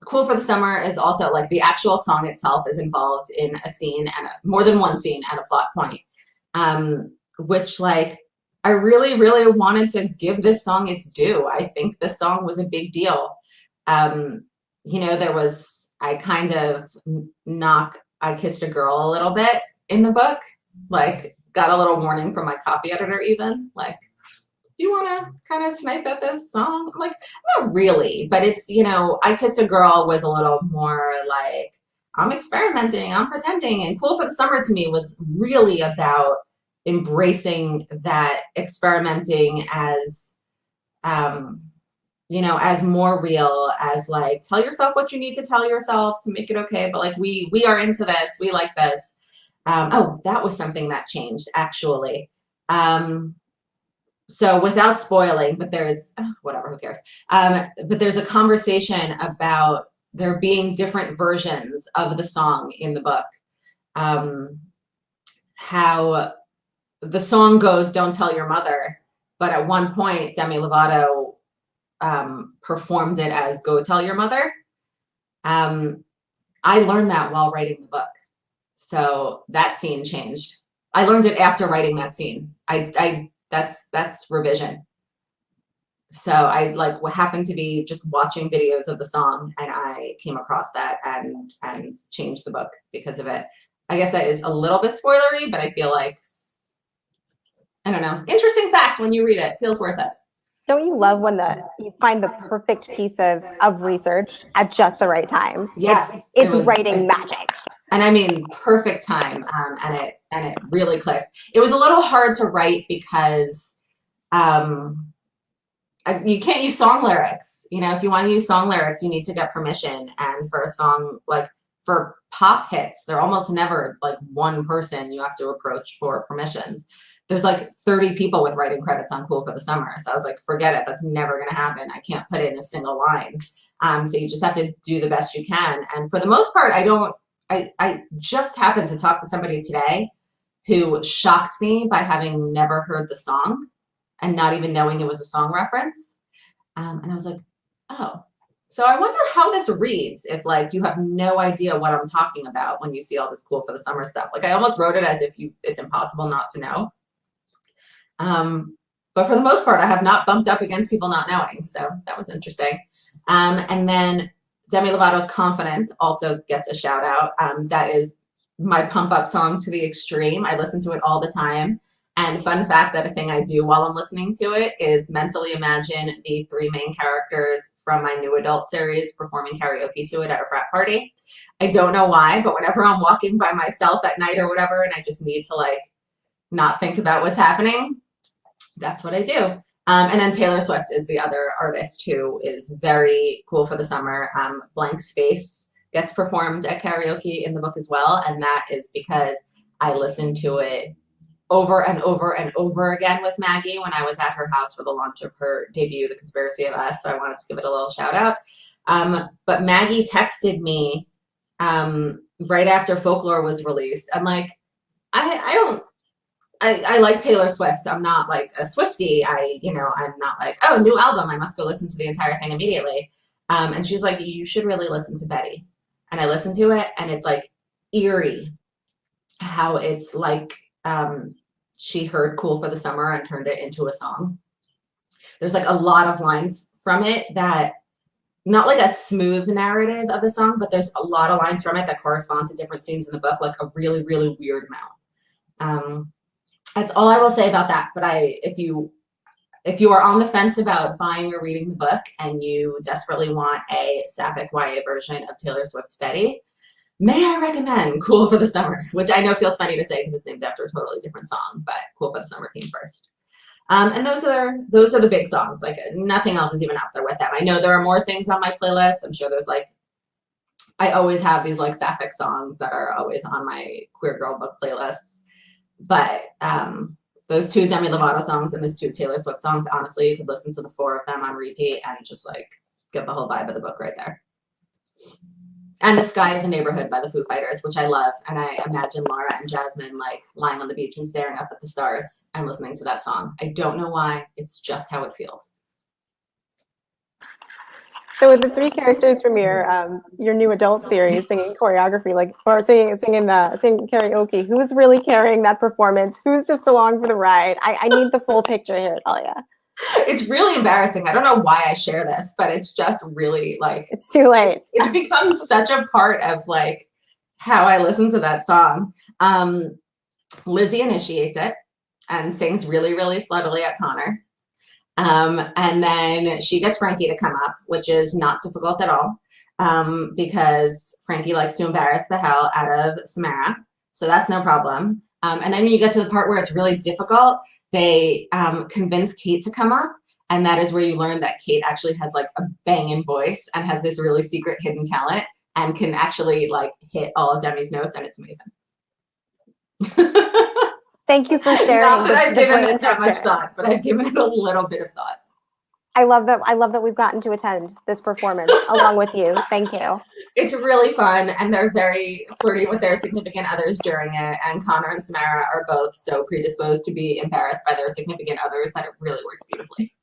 Speaker 2: Cool for the Summer is also like the actual song itself is involved in a scene and more than one scene and a plot point, which like I really, really wanted to give this song its due. I think this song was a big deal. You know, I kind of knock I Kissed a Girl a little bit in the book, like got a little warning from my copy editor even, like, do you want to kind of snipe at this song? I'm like, not really, but it's, you know, I Kissed a Girl was a little more like, I'm experimenting, I'm pretending, and Cool for the Summer to me was really about embracing that experimenting as, you know, as more real, as like, tell yourself what you need to tell yourself to make it okay, but like, we are into this, we like this. Oh, that was something that changed, actually. So without spoiling, but there's, whatever, who cares? But there's a conversation about there being different versions of the song in the book. How the song goes, "Don't tell your mother," but at one point, Demi Lovato performed it as "Go tell your mother." I learned that while writing the book. So that scene changed. I learned it after writing that scene. That's revision. So I like what happened to be just watching videos of the song and I came across that and changed the book because of it. I guess that is a little bit spoilery, but I feel like, I don't know, interesting fact when you read it, feels worth it.
Speaker 3: Don't you love when you find the perfect piece of research at just the right time?
Speaker 2: Yes,
Speaker 3: it's writing magic.
Speaker 2: And I mean, perfect time, and it really clicked. It was a little hard to write because you can't use song lyrics. You know, if you want to use song lyrics, you need to get permission. And for a song, like for pop hits, they're almost never like one person you have to approach for permissions. There's like 30 people with writing credits on Cool for the Summer. So I was like, forget it. That's never going to happen. I can't put in a single line. So you just have to do the best you can. And for the most part, I just happened to talk to somebody today who shocked me by having never heard the song and not even knowing it was a song reference. And I was like, oh, so I wonder how this reads if like you have no idea what I'm talking about when you see all this Cool for the Summer stuff. Like I almost wrote it as if it's impossible not to know. But for the most part, I have not bumped up against people not knowing. So that was interesting. And then Demi Lovato's Confidence also gets a shout out. That is my pump up song to the extreme. I listen to it all the time. And fun fact that a thing I do while I'm listening to it is mentally imagine the three main characters from my new adult series performing karaoke to it at a frat party. I don't know why, but whenever I'm walking by myself at night or whatever, and I just need to like not think about what's happening, that's what I do. And then Taylor Swift is the other artist who is very Cool for the Summer. Blank Space gets performed at karaoke in the book as well. And that is because I listened to it over and over and over again with Maggie when I was at her house for the launch of her debut, The Conspiracy of Us. So I wanted to give it a little shout out. But Maggie texted me right after Folklore was released. I'm like, I like Taylor Swift. I'm not like a Swiftie. I'm not like, oh, new album, I must go listen to the entire thing immediately. And she's like, you should really listen to Betty. And I listened to it and it's like eerie how it's like she heard Cool for the Summer and turned it into a song. There's like a lot of lines from it that, not like a smooth narrative of the song, but there's a lot of lines from it that correspond to different scenes in the book, like a really, really weird amount. That's all I will say about that. But if you are on the fence about buying or reading the book and you desperately want a sapphic YA version of Taylor Swift's Betty, may I recommend Cool for the Summer, which I know feels funny to say because it's named after a totally different song, but Cool for the Summer came first. And those are the big songs. Like nothing else is even up there with them. I know there are more things on my playlist. I'm sure there's like, I always have these like sapphic songs that are always on my queer girl book playlists. But those two Demi Lovato songs and those two Taylor Swift songs, honestly, you could listen to the four of them on repeat and just like get the whole vibe of the book right there. And The Sky is a Neighborhood by the Foo Fighters, which I love. And I imagine Laura and Jasmine like lying on the beach and staring up at the stars and listening to that song. I don't know why. It's just how it feels.
Speaker 3: So with the 3 characters from your new adult series singing choreography, like or singing karaoke, who's really carrying that performance? Who's just along for the ride? I need the full picture here, Dahlia.
Speaker 2: It's really embarrassing. I don't know why I share this, but it's just really like
Speaker 3: it's too late.
Speaker 2: It's become such a part of like how I listen to that song. Lizzie initiates it and sings really, really sluttily at Connor. And then she gets Frankie to come up, which is not difficult at all, because Frankie likes to embarrass the hell out of Samara. So that's no problem. And then you get to the part where it's really difficult. They convince Kate to come up. And that is where you learn that Kate actually has like a banging voice and has this really secret hidden talent and can actually like hit all of Demi's notes, and it's amazing.
Speaker 3: Thank you for sharing.
Speaker 2: Not that I've given this that much thought, but I've given it a little bit of thought.
Speaker 3: I love that we've gotten to attend this performance along with you. Thank you.
Speaker 2: It's really fun, and they're very flirty with their significant others during it. And Connor and Samara are both so predisposed to be embarrassed by their significant others that it really works beautifully.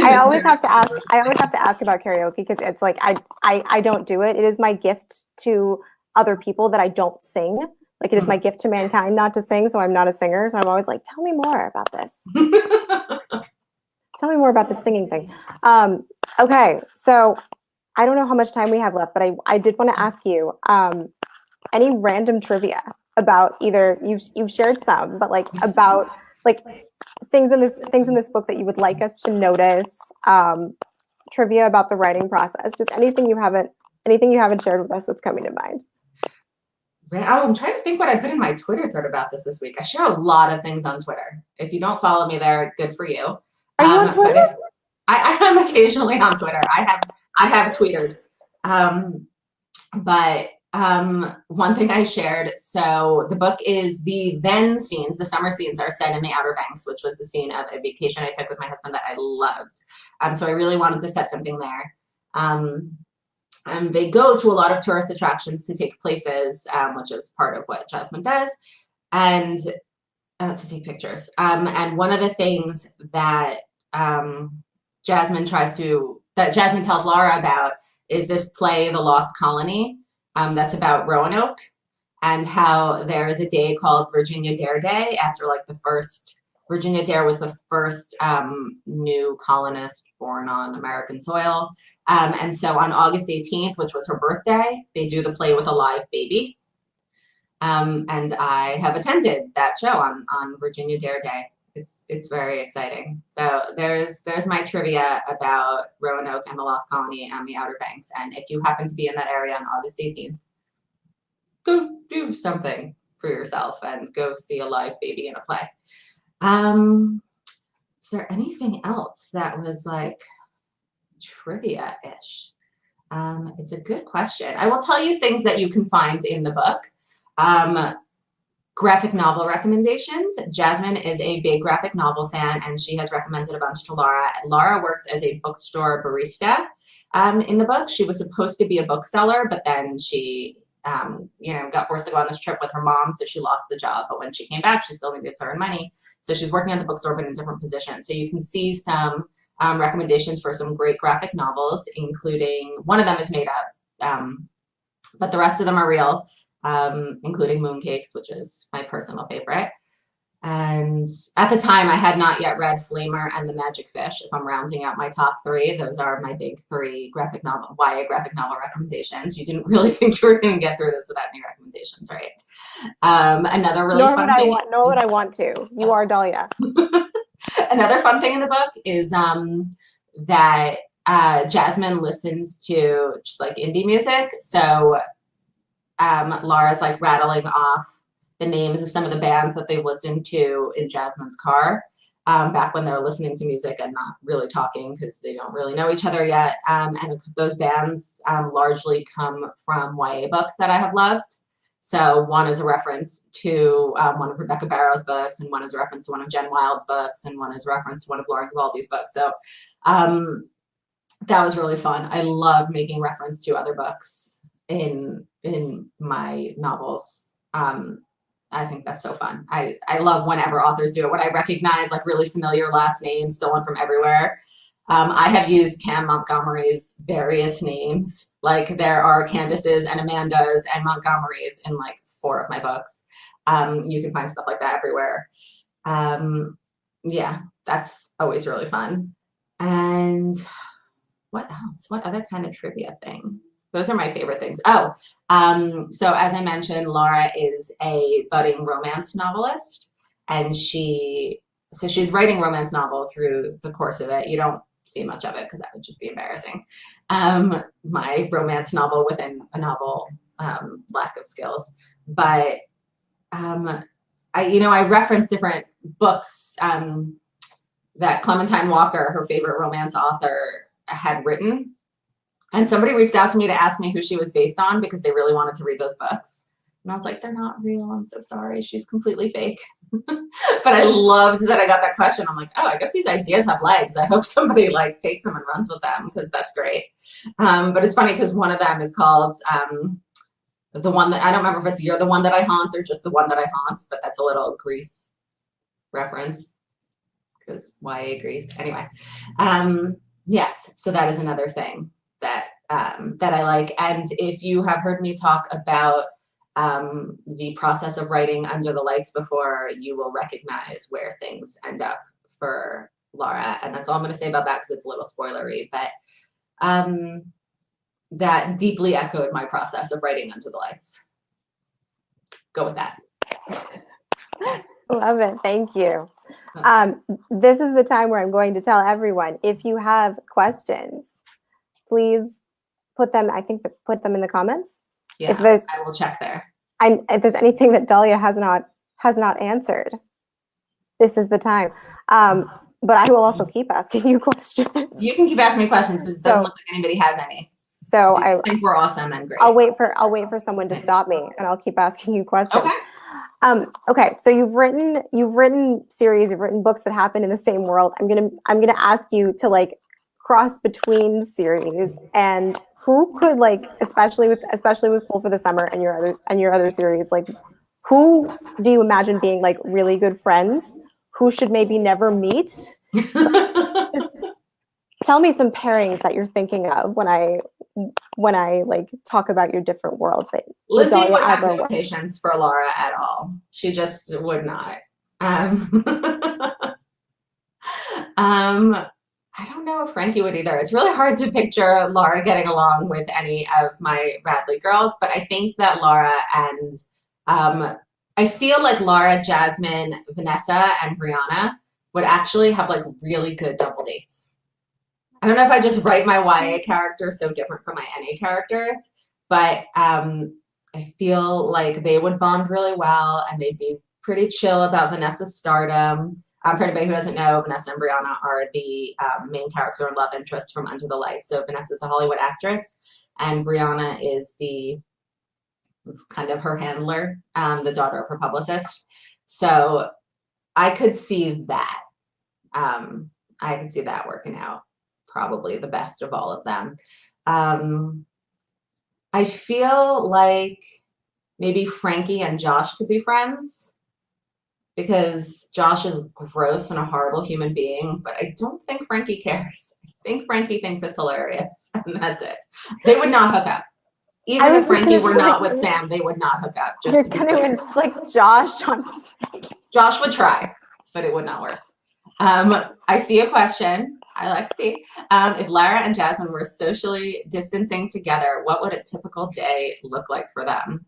Speaker 3: I always have to ask about karaoke because it's like I don't do it. It is my gift to other people that I don't sing. Like it is my gift to mankind not to sing, so I'm not a singer. So I'm always like, tell me more about this. Tell me more about the singing thing. Okay, so I don't know how much time we have left, but I did want to ask you any random trivia about either you've shared some, but like about like things in this book that you would like us to notice, trivia about the writing process, just anything you haven't shared with us that's coming to mind.
Speaker 2: Oh, I'm trying to think what I put in my Twitter thread about this week. I share a lot of things on Twitter. If you don't follow me there, good for you.
Speaker 3: Are you on Twitter?
Speaker 2: I am occasionally on Twitter. I have tweeted. But one thing I shared, so the book is the scenes, the summer scenes are set in the Outer Banks, which was the scene of a vacation I took with my husband that I loved. So I really wanted to set something there. And they go to a lot of tourist attractions to take places, which is part of what Jasmine does, and to take pictures. And one of the things that Jasmine tells Laura about is this play, The Lost Colony, that's about Roanoke, and how there is a day called Virginia Dare Day after like the first. Virginia Dare was the first new colonist born on American soil. And so on August 18th, which was her birthday, they do the play with a live baby. And I have attended that show on Virginia Dare Day. It's very exciting. So there's my trivia about Roanoke and the Lost Colony and the Outer Banks. And if you happen to be in that area on August 18th, go do something for yourself and go see a live baby in a play. Is there anything else that was like trivia-ish? It's a good question. I will tell you things that you can find in the book. Graphic novel recommendations. Jasmine is a big graphic novel fan, and she has recommended a bunch to Laura. Laura works as a bookstore barista in the book. She was supposed to be a bookseller, but then she got forced to go on this trip with her mom, so she lost the job. But when she came back, she still needed to earn money. So she's working at the bookstore, but in a different position. So you can see some recommendations for some great graphic novels, including, one of them is made up, but the rest of them are real, including Mooncakes, which is my personal favorite. And at the time, I had not yet read Flamer and The Magic Fish. If I'm rounding out my top 3, those are my big 3 YA graphic novel recommendations. You didn't really think you were going to get through this without any recommendations, right? Another really fun thing.
Speaker 3: Nor would I want to. You are Dahlia.
Speaker 2: Another fun thing in the book is that Jasmine listens to just like indie music. So Laura's like rattling off the names of some of the bands that they've listened to in Jasmine's car back when they're listening to music and not really talking because they don't really know each other yet. And those bands largely come from YA books that I have loved. So one is a reference to one of Rebecca Barrow's books, and one is a reference to one of Jen Wild's books, and one is a reference to one of Lauren Givaldi's books. So that was really fun. I love making reference to other books in my novels. I think that's so fun. I love whenever authors do it. When I recognize like really familiar last names stolen from everywhere. I have used Cam Montgomery's various names. Like there are Candaces and Amandas and Montgomerys in like 4 of my books. You can find stuff like that everywhere. Yeah, that's always really fun. And what else? What other kind of trivia things? Those are my favorite things. Oh, so as I mentioned, Laura is a budding romance novelist, and she's writing romance novel through the course of it. You don't see much of it because that would just be embarrassing. My romance novel within a novel, lack of skills, but I reference different books that Clementine Walker, her favorite romance author, had written. And somebody reached out to me to ask me who she was based on because they really wanted to read those books. And I was like, they're not real. I'm so sorry. She's completely fake. But I loved that I got that question. I'm like, oh, I guess these ideas have legs. I hope somebody like takes them and runs with them because that's great. But it's funny because one of them is called the one that I don't remember if it's You're the One That I Haunt or just The One That I Haunt, but that's a little Grease reference because YA Grease. Anyway, yes, so that is another thing that that I like. And if you have heard me talk about the process of writing Under the Lights before, you will recognize where things end up for Laura. And that's all I'm going to say about that because it's a little spoilery, but that deeply echoed my process of writing Under the Lights. Go with that.
Speaker 3: Love it. Thank you. This is the time where I'm going to tell everyone, if you have questions, please put them in the comments.
Speaker 2: Yeah, I will check there.
Speaker 3: And if there's anything that Dahlia has not answered, this is the time. But I will also keep asking you questions.
Speaker 2: You can keep asking me questions because it doesn't look like anybody has any.
Speaker 3: So
Speaker 2: I think we're awesome and great.
Speaker 3: I'll wait for someone to stop me, and I'll keep asking you questions.
Speaker 2: Okay.
Speaker 3: Okay. So you've written series, you've written books that happen in the same world. I'm gonna ask you to like cross between series, and who could like, especially with Pull for the Summer and your other series, like who do you imagine being like really good friends? Who should maybe never meet? Just tell me some pairings that you're thinking of when I like talk about your different worlds. That
Speaker 2: Lizzie would have no patience for Laura at all. She just would not. I don't know if Frankie would either. It's really hard to picture Laura getting along with any of my Radley girls, but I think that Laura and I feel like Laura, Jasmine, Vanessa, and Brianna would actually have like really good double dates. I don't know if I just write my YA character so different from my NA characters, but I feel like they would bond really well and they'd be pretty chill about Vanessa's stardom. For anybody who doesn't know, Vanessa and Brianna are the main character and love interest from Under the Lights. So Vanessa's a Hollywood actress and Brianna is kind of her handler, the daughter of her publicist. So I could see that. I could see that working out. Probably the best of all of them. I feel like maybe Frankie and Josh could be friends because Josh is gross and a horrible human being, but I don't think Frankie cares. I think Frankie thinks it's hilarious, and that's it. They would not hook up. Even if Frankie were not with Sam, they would not hook up.
Speaker 3: You're going to inflict Josh on Frankie.
Speaker 2: Josh would try, but it would not work. I see a question. I like to see. If Lara and Jasmine were socially distancing together, what would a typical day look like for them?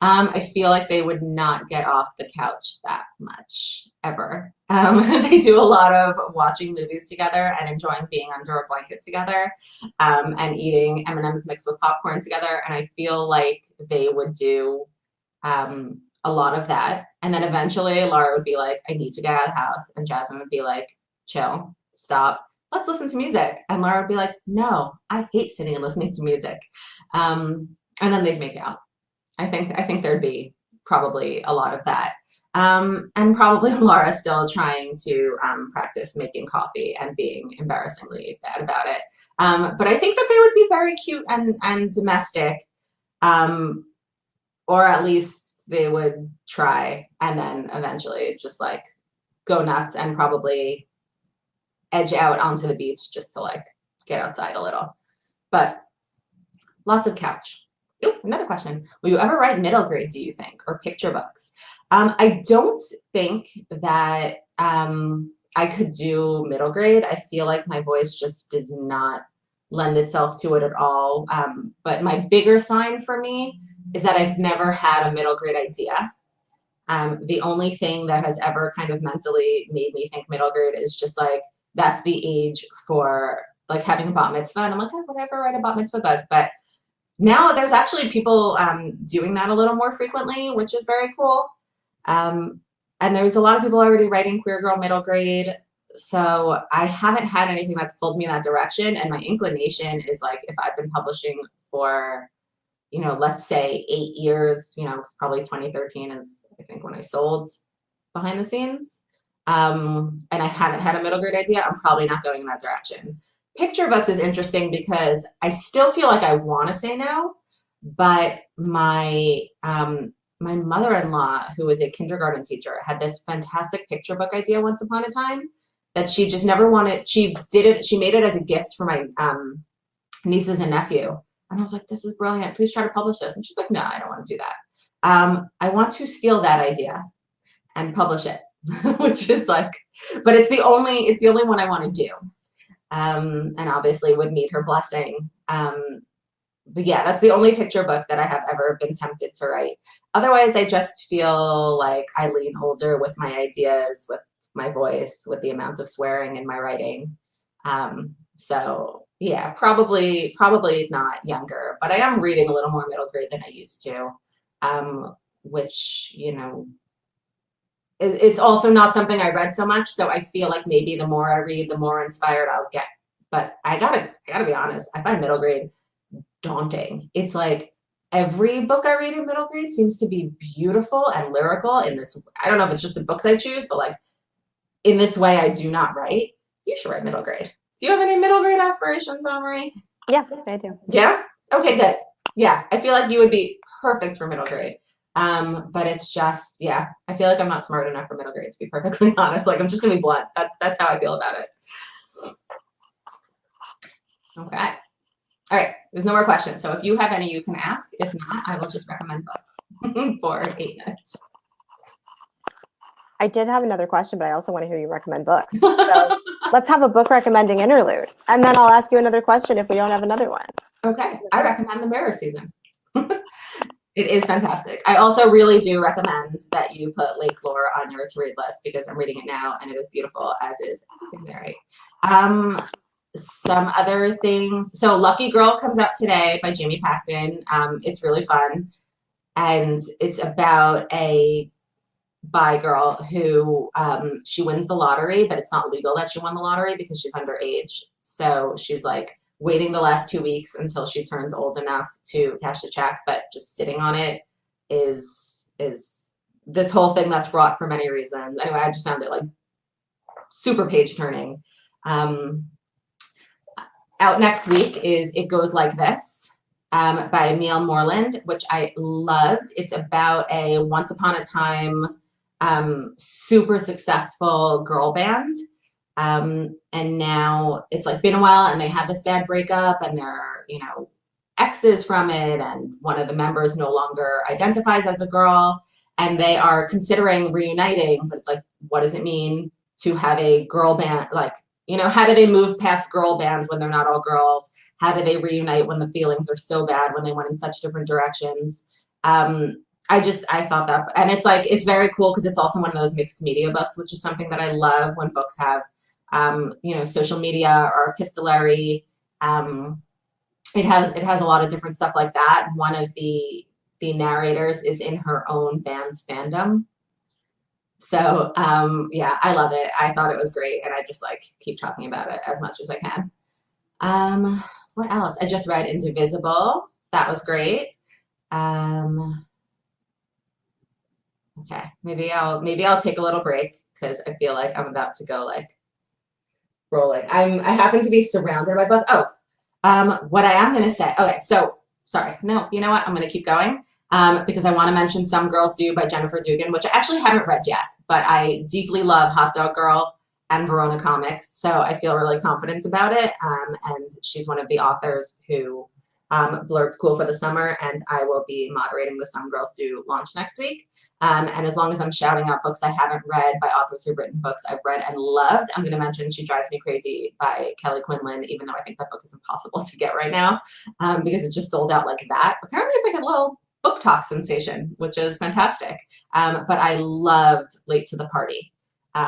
Speaker 2: I feel like they would not get off the couch that much, ever. They do a lot of watching movies together and enjoying being under a blanket together and eating M&Ms mixed with popcorn together. And I feel like they would do a lot of that. And then eventually Laura would be like, I need to get out of the house. And Jasmine would be like, chill, stop, let's listen to music. And Laura would be like, no, I hate sitting and listening to music. And then they'd make out. I think there'd be probably a lot of that. And probably Laura still trying to practice making coffee and being embarrassingly bad about it. But I think that they would be very cute and domestic, um, or at least they would try, and then eventually just like go nuts and probably edge out onto the beach just to like get outside a little. But lots of couch. Oh, another question. Will you ever write middle grade, do you think, or picture books? I don't think that I could do middle grade. I feel like my voice just does not lend itself to it at all. But my bigger sign for me is that I've never had a middle grade idea. The only thing that has ever kind of mentally made me think middle grade is just like, that's the age for like having a bat mitzvah. And I'm like, oh, whatever, write a bat mitzvah book. But now there's actually people doing that a little more frequently, which is very cool. And there's a lot of people already writing queer girl middle grade. So I haven't had anything that's pulled me in that direction. And my inclination is like, if I've been publishing for, you know, let's say 8 years, you know, it's probably 2013 is I think when I sold Behind the Scenes. And I haven't had a middle grade idea, I'm probably not going in that direction. Picture books is interesting because I still feel like I want to say no, but my mother-in-law, who was a kindergarten teacher, had this fantastic picture book idea once upon a time that she just never wanted. She made it as a gift for my nieces and nephew. And I was like, this is brilliant. Please try to publish this. And she's like, no, I don't want to do that. I want to steal that idea and publish it, which is like, but it's the only one I want to do. And obviously would need her blessing. But yeah, that's the only picture book that I have ever been tempted to write. Otherwise, I just feel like I lean older with my ideas, with my voice, with the amount of swearing in my writing. So yeah, probably not younger, but I am reading a little more middle grade than I used to, which, you know, it's also not something I read so much. So I feel like maybe the more I read, the more inspired I'll get. But I gotta be honest, I find middle grade daunting. It's like every book I read in middle grade seems to be beautiful and lyrical in this. I don't know if it's just the books I choose, but like in this way I do not write. You should write middle grade. Do you have any middle grade aspirations, Anne-Marie?
Speaker 3: Yeah, I do.
Speaker 2: Yeah? Okay, good. Yeah, I feel like you would be perfect for middle grade. But it's just, yeah, I feel like I'm not smart enough for middle grade, to be perfectly honest. Like, I'm just gonna be blunt. That's how I feel about it. Okay. All right, there's no more questions. So if you have any, you can ask. If not, I will just recommend books for 8 minutes.
Speaker 3: I did have another question, but I also want to hear you recommend books. So let's have a book recommending interlude. And then I'll ask you another question if we don't have another one.
Speaker 2: Okay, I recommend The Mirror season. It is fantastic. I also really do recommend that you put Lake Lore on your to read list because I'm reading it now and it is beautiful, as is Mary. Some other things. So Lucky Girl comes out today by Jamie Pacton. It's really fun. And it's about a bi girl who she wins the lottery, but it's not legal that she won the lottery because she's underage. So she's like waiting the last 2 weeks until she turns old enough to cash the check, but just sitting on it is this whole thing that's fraught for many reasons. Anyway, I just found it like super page turning. Out next week is It Goes Like This by Emile Moreland, which I loved. It's about a once upon a time super successful girl band. And now it's like been a while and they had this bad breakup and they're, you know, exes from it. And one of the members no longer identifies as a girl and they are considering reuniting, but it's like, what does it mean to have a girl band? Like, you know, how do they move past girl bands when they're not all girls? How do they reunite when the feelings are so bad, when they went in such different directions? I thought that, and it's like, it's very cool because it's also one of those mixed media books, which is something that I love when books have, you know, social media or epistolary. It has a lot of different stuff like that. One of the narrators is in her own band's fandom. So yeah, I love it. I thought it was great, and I just like keep talking about it as much as I can. What else? I just read Indivisible. That was great. What Okay, maybe I'll take a little break because I feel like I'm about to go like rolling. I happen to be surrounded by books. Oh, what I am gonna say. Okay, so sorry. No, you know what? I'm gonna keep going. Because I want to mention Some Girls Do by Jennifer Dugan, which I actually haven't read yet, but I deeply love Hot Dog Girl and Verona Comics, so I feel really confident about it. And she's one of the authors who blurts Cool for the Summer, and I will be moderating the Some Girls Do launch next week. And as long as I'm shouting out books I haven't read by authors who've written books I've read and loved, I'm going to mention She Drives Me Crazy by Kelly Quinlan, even though I think that book is impossible to get right now because it just sold out like that. Apparently it's like a little book talk sensation, which is fantastic. But I loved Late to the Party,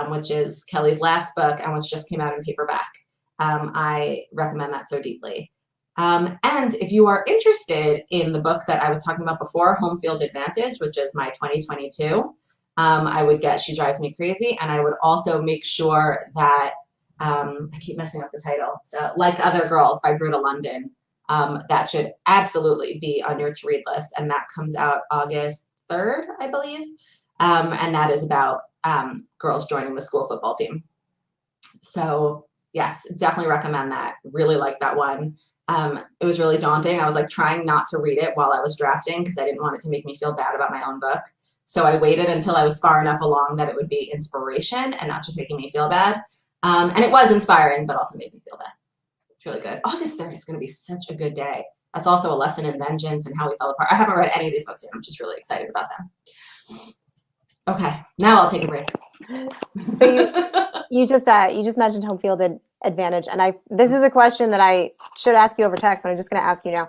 Speaker 2: which is Kelly's last book and which just came out in paperback. I recommend that so deeply. And if you are interested in the book that I was talking about before, Home Field Advantage, which is my 2022, I would get She Drives Me Crazy. And I would also make sure that, I keep messing up the title, so Like Other Girls by Britta London. That should absolutely be on your to-read list. And that comes out August 3rd, I believe. And that is about girls joining the school football team. So yes, definitely recommend that. Really like that one. It was really daunting. I was like trying not to read it while I was drafting because I didn't want it to make me feel bad about my own book. So I waited until I was far enough along that it would be inspiration and not just making me feel bad. And it was inspiring, but also made me feel bad. It's really good. August 3rd is going to be such a good day. That's also a lesson in vengeance and how we fell apart. I haven't read any of these books yet. I'm just really excited about them. Okay, now I'll take a break.
Speaker 3: So you just mentioned Home Field Advantage, and this is a question that I should ask you over text, but I'm just going to ask you now.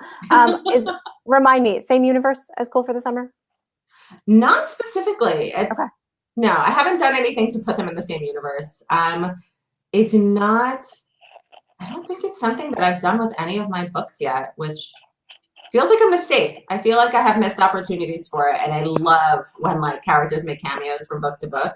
Speaker 3: Remind me, same universe as Cool for the Summer?
Speaker 2: Not specifically. It's
Speaker 3: okay.
Speaker 2: No, I haven't done anything to put them in the same universe. It's not. I don't think it's something that I've done with any of my books yet, which feels like a mistake. I feel like I have missed opportunities for it, and I love when like characters make cameos from book to book.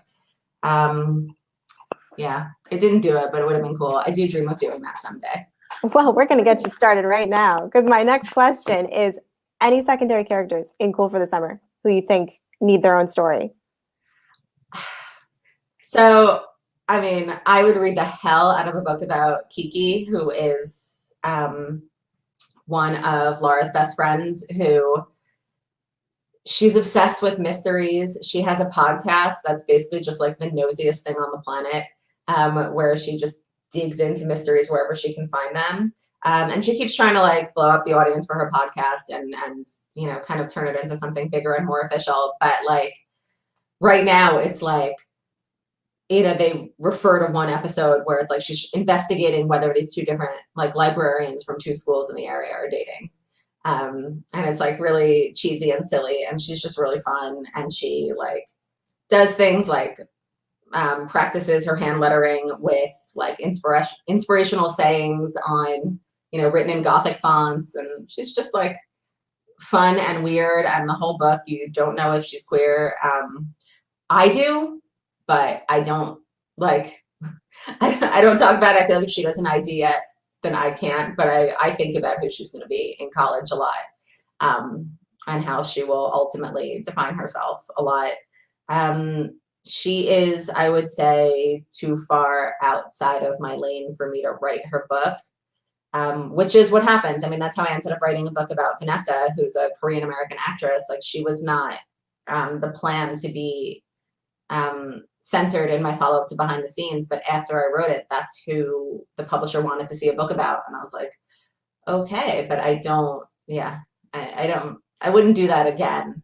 Speaker 2: Yeah, I didn't do it, but it would have been cool. I do dream of doing that someday.
Speaker 3: Well, we're going to get you started right now because my next question is any secondary characters in Cool for the Summer who you think need their own story?
Speaker 2: So, I mean, I would read the hell out of a book about Kiki, who is one of Laura's best friends who she's obsessed with mysteries. She has a podcast that's basically just like the nosiest thing on the planet, where she just digs into mysteries wherever she can find them. And she keeps trying to like blow up the audience for her podcast and you know, kind of turn it into something bigger and more official. But like right now it's like, you know, they refer to one episode where it's like she's investigating whether these two different like librarians from two schools in the area are dating. And it's like really cheesy and silly, and she's just really fun. And she like does things like practices her hand lettering with like inspirational sayings on, you know, written in Gothic fonts. And she's just like fun and weird. And the whole book, you don't know if she's queer. I do, but I don't like, I don't talk about it. I feel like if she doesn't ID yet, then I can't, but I think about who she's going to be in college a lot, and how she will ultimately define herself a lot. She is, I would say, too far outside of my lane for me to write her book, which is what happens. I mean, that's how I ended up writing a book about Vanessa, who's a Korean American actress. Like she was not the plan to be centered in my follow-up to Behind the Scenes, but after I wrote it, that's who the publisher wanted to see a book about. And I was like, okay, but I don't, yeah, I wouldn't do that again.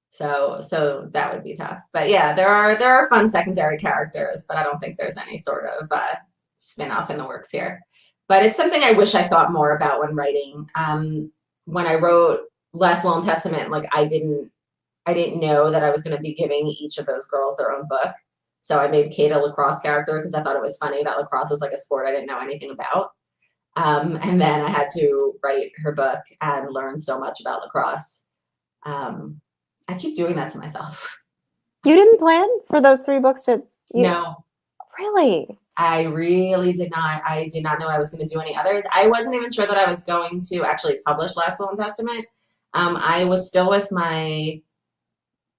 Speaker 2: So that would be tough. But yeah, there are fun secondary characters, but I don't think there's any sort of spin-off in the works here. But it's something I wish I thought more about when writing. When I wrote Last Will and Testament, like I didn't know that I was going to be giving each of those girls their own book. So I made Kate a lacrosse character because I thought it was funny that lacrosse was like a sport I didn't know anything about. And then I had to write her book and learn so much about lacrosse. I keep doing that to myself.
Speaker 3: You didn't plan for those 3 books to?
Speaker 2: No.
Speaker 3: Really?
Speaker 2: I really did not. I did not know I was going to do any others. I wasn't even sure that I was going to actually publish Last Will and Testament. I was still with my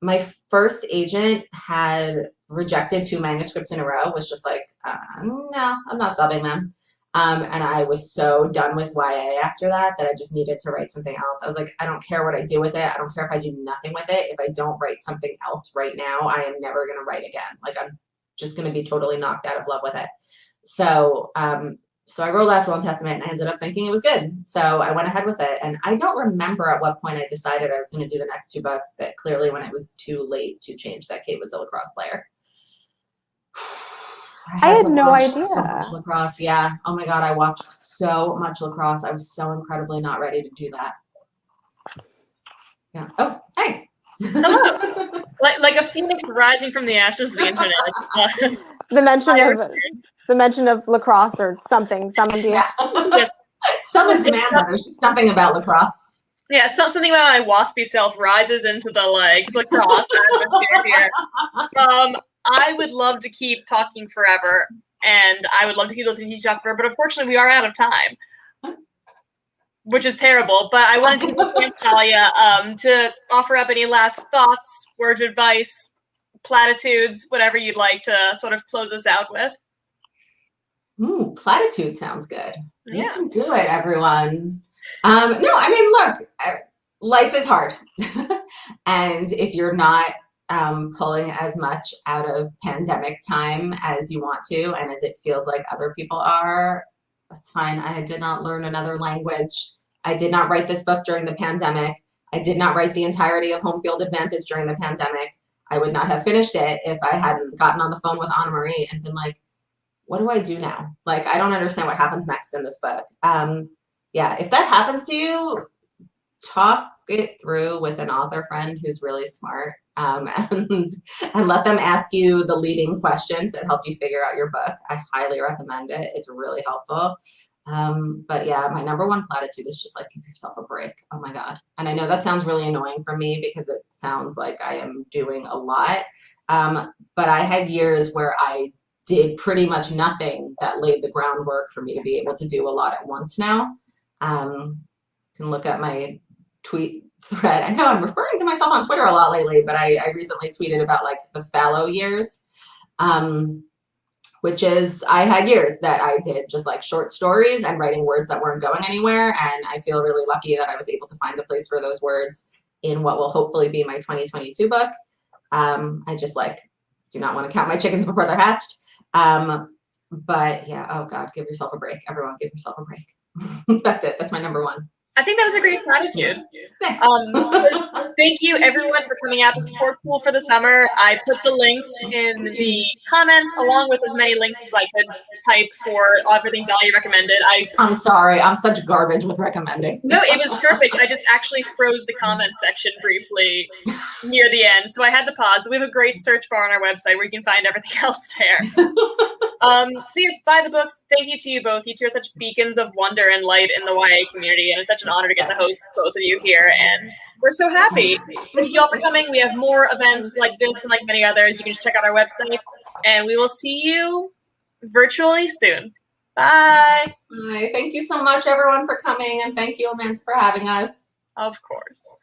Speaker 2: my first agent had rejected 2 manuscripts in a row, was just like, no, I'm not subbing them. And I was so done with YA after that I just needed to write something else. I was like, I don't care what I do with it. I don't care if I do nothing with it. If I don't write something else right now, I am never going to write again. Like, I'm just going to be totally knocked out of love with it. So, so I wrote Last Will and Testament, and I ended up thinking it was good. So I went ahead with it. And I don't remember at what point I decided I was going to do the next 2 books, but clearly when it was too late to change that Kate was a lacrosse player.
Speaker 3: I had no idea.
Speaker 2: So much lacrosse, yeah. Oh my God, I watched so much lacrosse. I was so incredibly not ready to do that. Yeah. Oh, hey.
Speaker 1: Hello. Like a phoenix rising from the ashes of the internet.
Speaker 3: The mention of lacrosse or something summoned you.
Speaker 2: Yeah.
Speaker 1: Yes.
Speaker 2: Summons Amanda. There's just something about lacrosse.
Speaker 1: Yeah, something about my waspy self rises into the lacrosse atmosphere here. I would love to keep talking forever, and I would love to keep listening to you talk forever, but unfortunately we are out of time, which is terrible. But I wanted to give you a chance, Dahlia, to offer up any last thoughts, words of advice, platitudes, whatever you'd like to sort of close us out with.
Speaker 2: Ooh, platitude sounds good.
Speaker 1: Yeah.
Speaker 2: You can do it, everyone. No, I mean, look, life is hard. And if you're not pulling as much out of pandemic time as you want to, and as it feels like other people are, that's fine. I did not learn another language. I did not write this book during the pandemic. I did not write the entirety of Home Field Advantage during the pandemic. I would not have finished it if I hadn't gotten on the phone with Anna Marie and been like, what do I do now? Like, I don't understand what happens next in this book. Yeah, if that happens to you, talk it through with an author friend who's really smart, and let them ask you the leading questions that help you figure out your book. I highly recommend it. It's really helpful. But yeah, my number one platitude is just like, give yourself a break. Oh my God. And I know that sounds really annoying for me because it sounds like I am doing a lot. But I had years where I did pretty much nothing that laid the groundwork for me to be able to do a lot at once now. You can look at my tweet thread. I know I'm referring to myself on Twitter a lot lately, but I recently tweeted about like the fallow years, which is I had years that I did just like short stories and writing words that weren't going anywhere. And I feel really lucky that I was able to find a place for those words in what will hopefully be my 2022 book. I just like do not want to count my chickens before they're hatched. But yeah, oh God, give yourself a break. Everyone, give yourself a break. That's it. That's my number one.
Speaker 1: I think that was a great platitude.
Speaker 2: Thanks.
Speaker 1: So thank you everyone for coming out to support Pool for the summer. I put the links in the comments along with as many links as I could type for everything Dahlia recommended.
Speaker 2: I'm sorry, I'm such garbage with recommending.
Speaker 1: No, it was perfect. I just actually froze the comments section briefly near the end, so I had to pause. But we have a great search bar on our website where you can find everything else there. So yes, buy the books. Thank you to you both. You two are such beacons of wonder and light in the YA community, and it's such an honor to get to host both of you here, and we're so happy. Thank you all for coming. We have more events like this and like many others. You can just check out our website, and we will see you virtually soon. Bye.
Speaker 2: Bye. Thank you so much, everyone, for coming, and thank you, Amanda, for having us.
Speaker 1: Of course.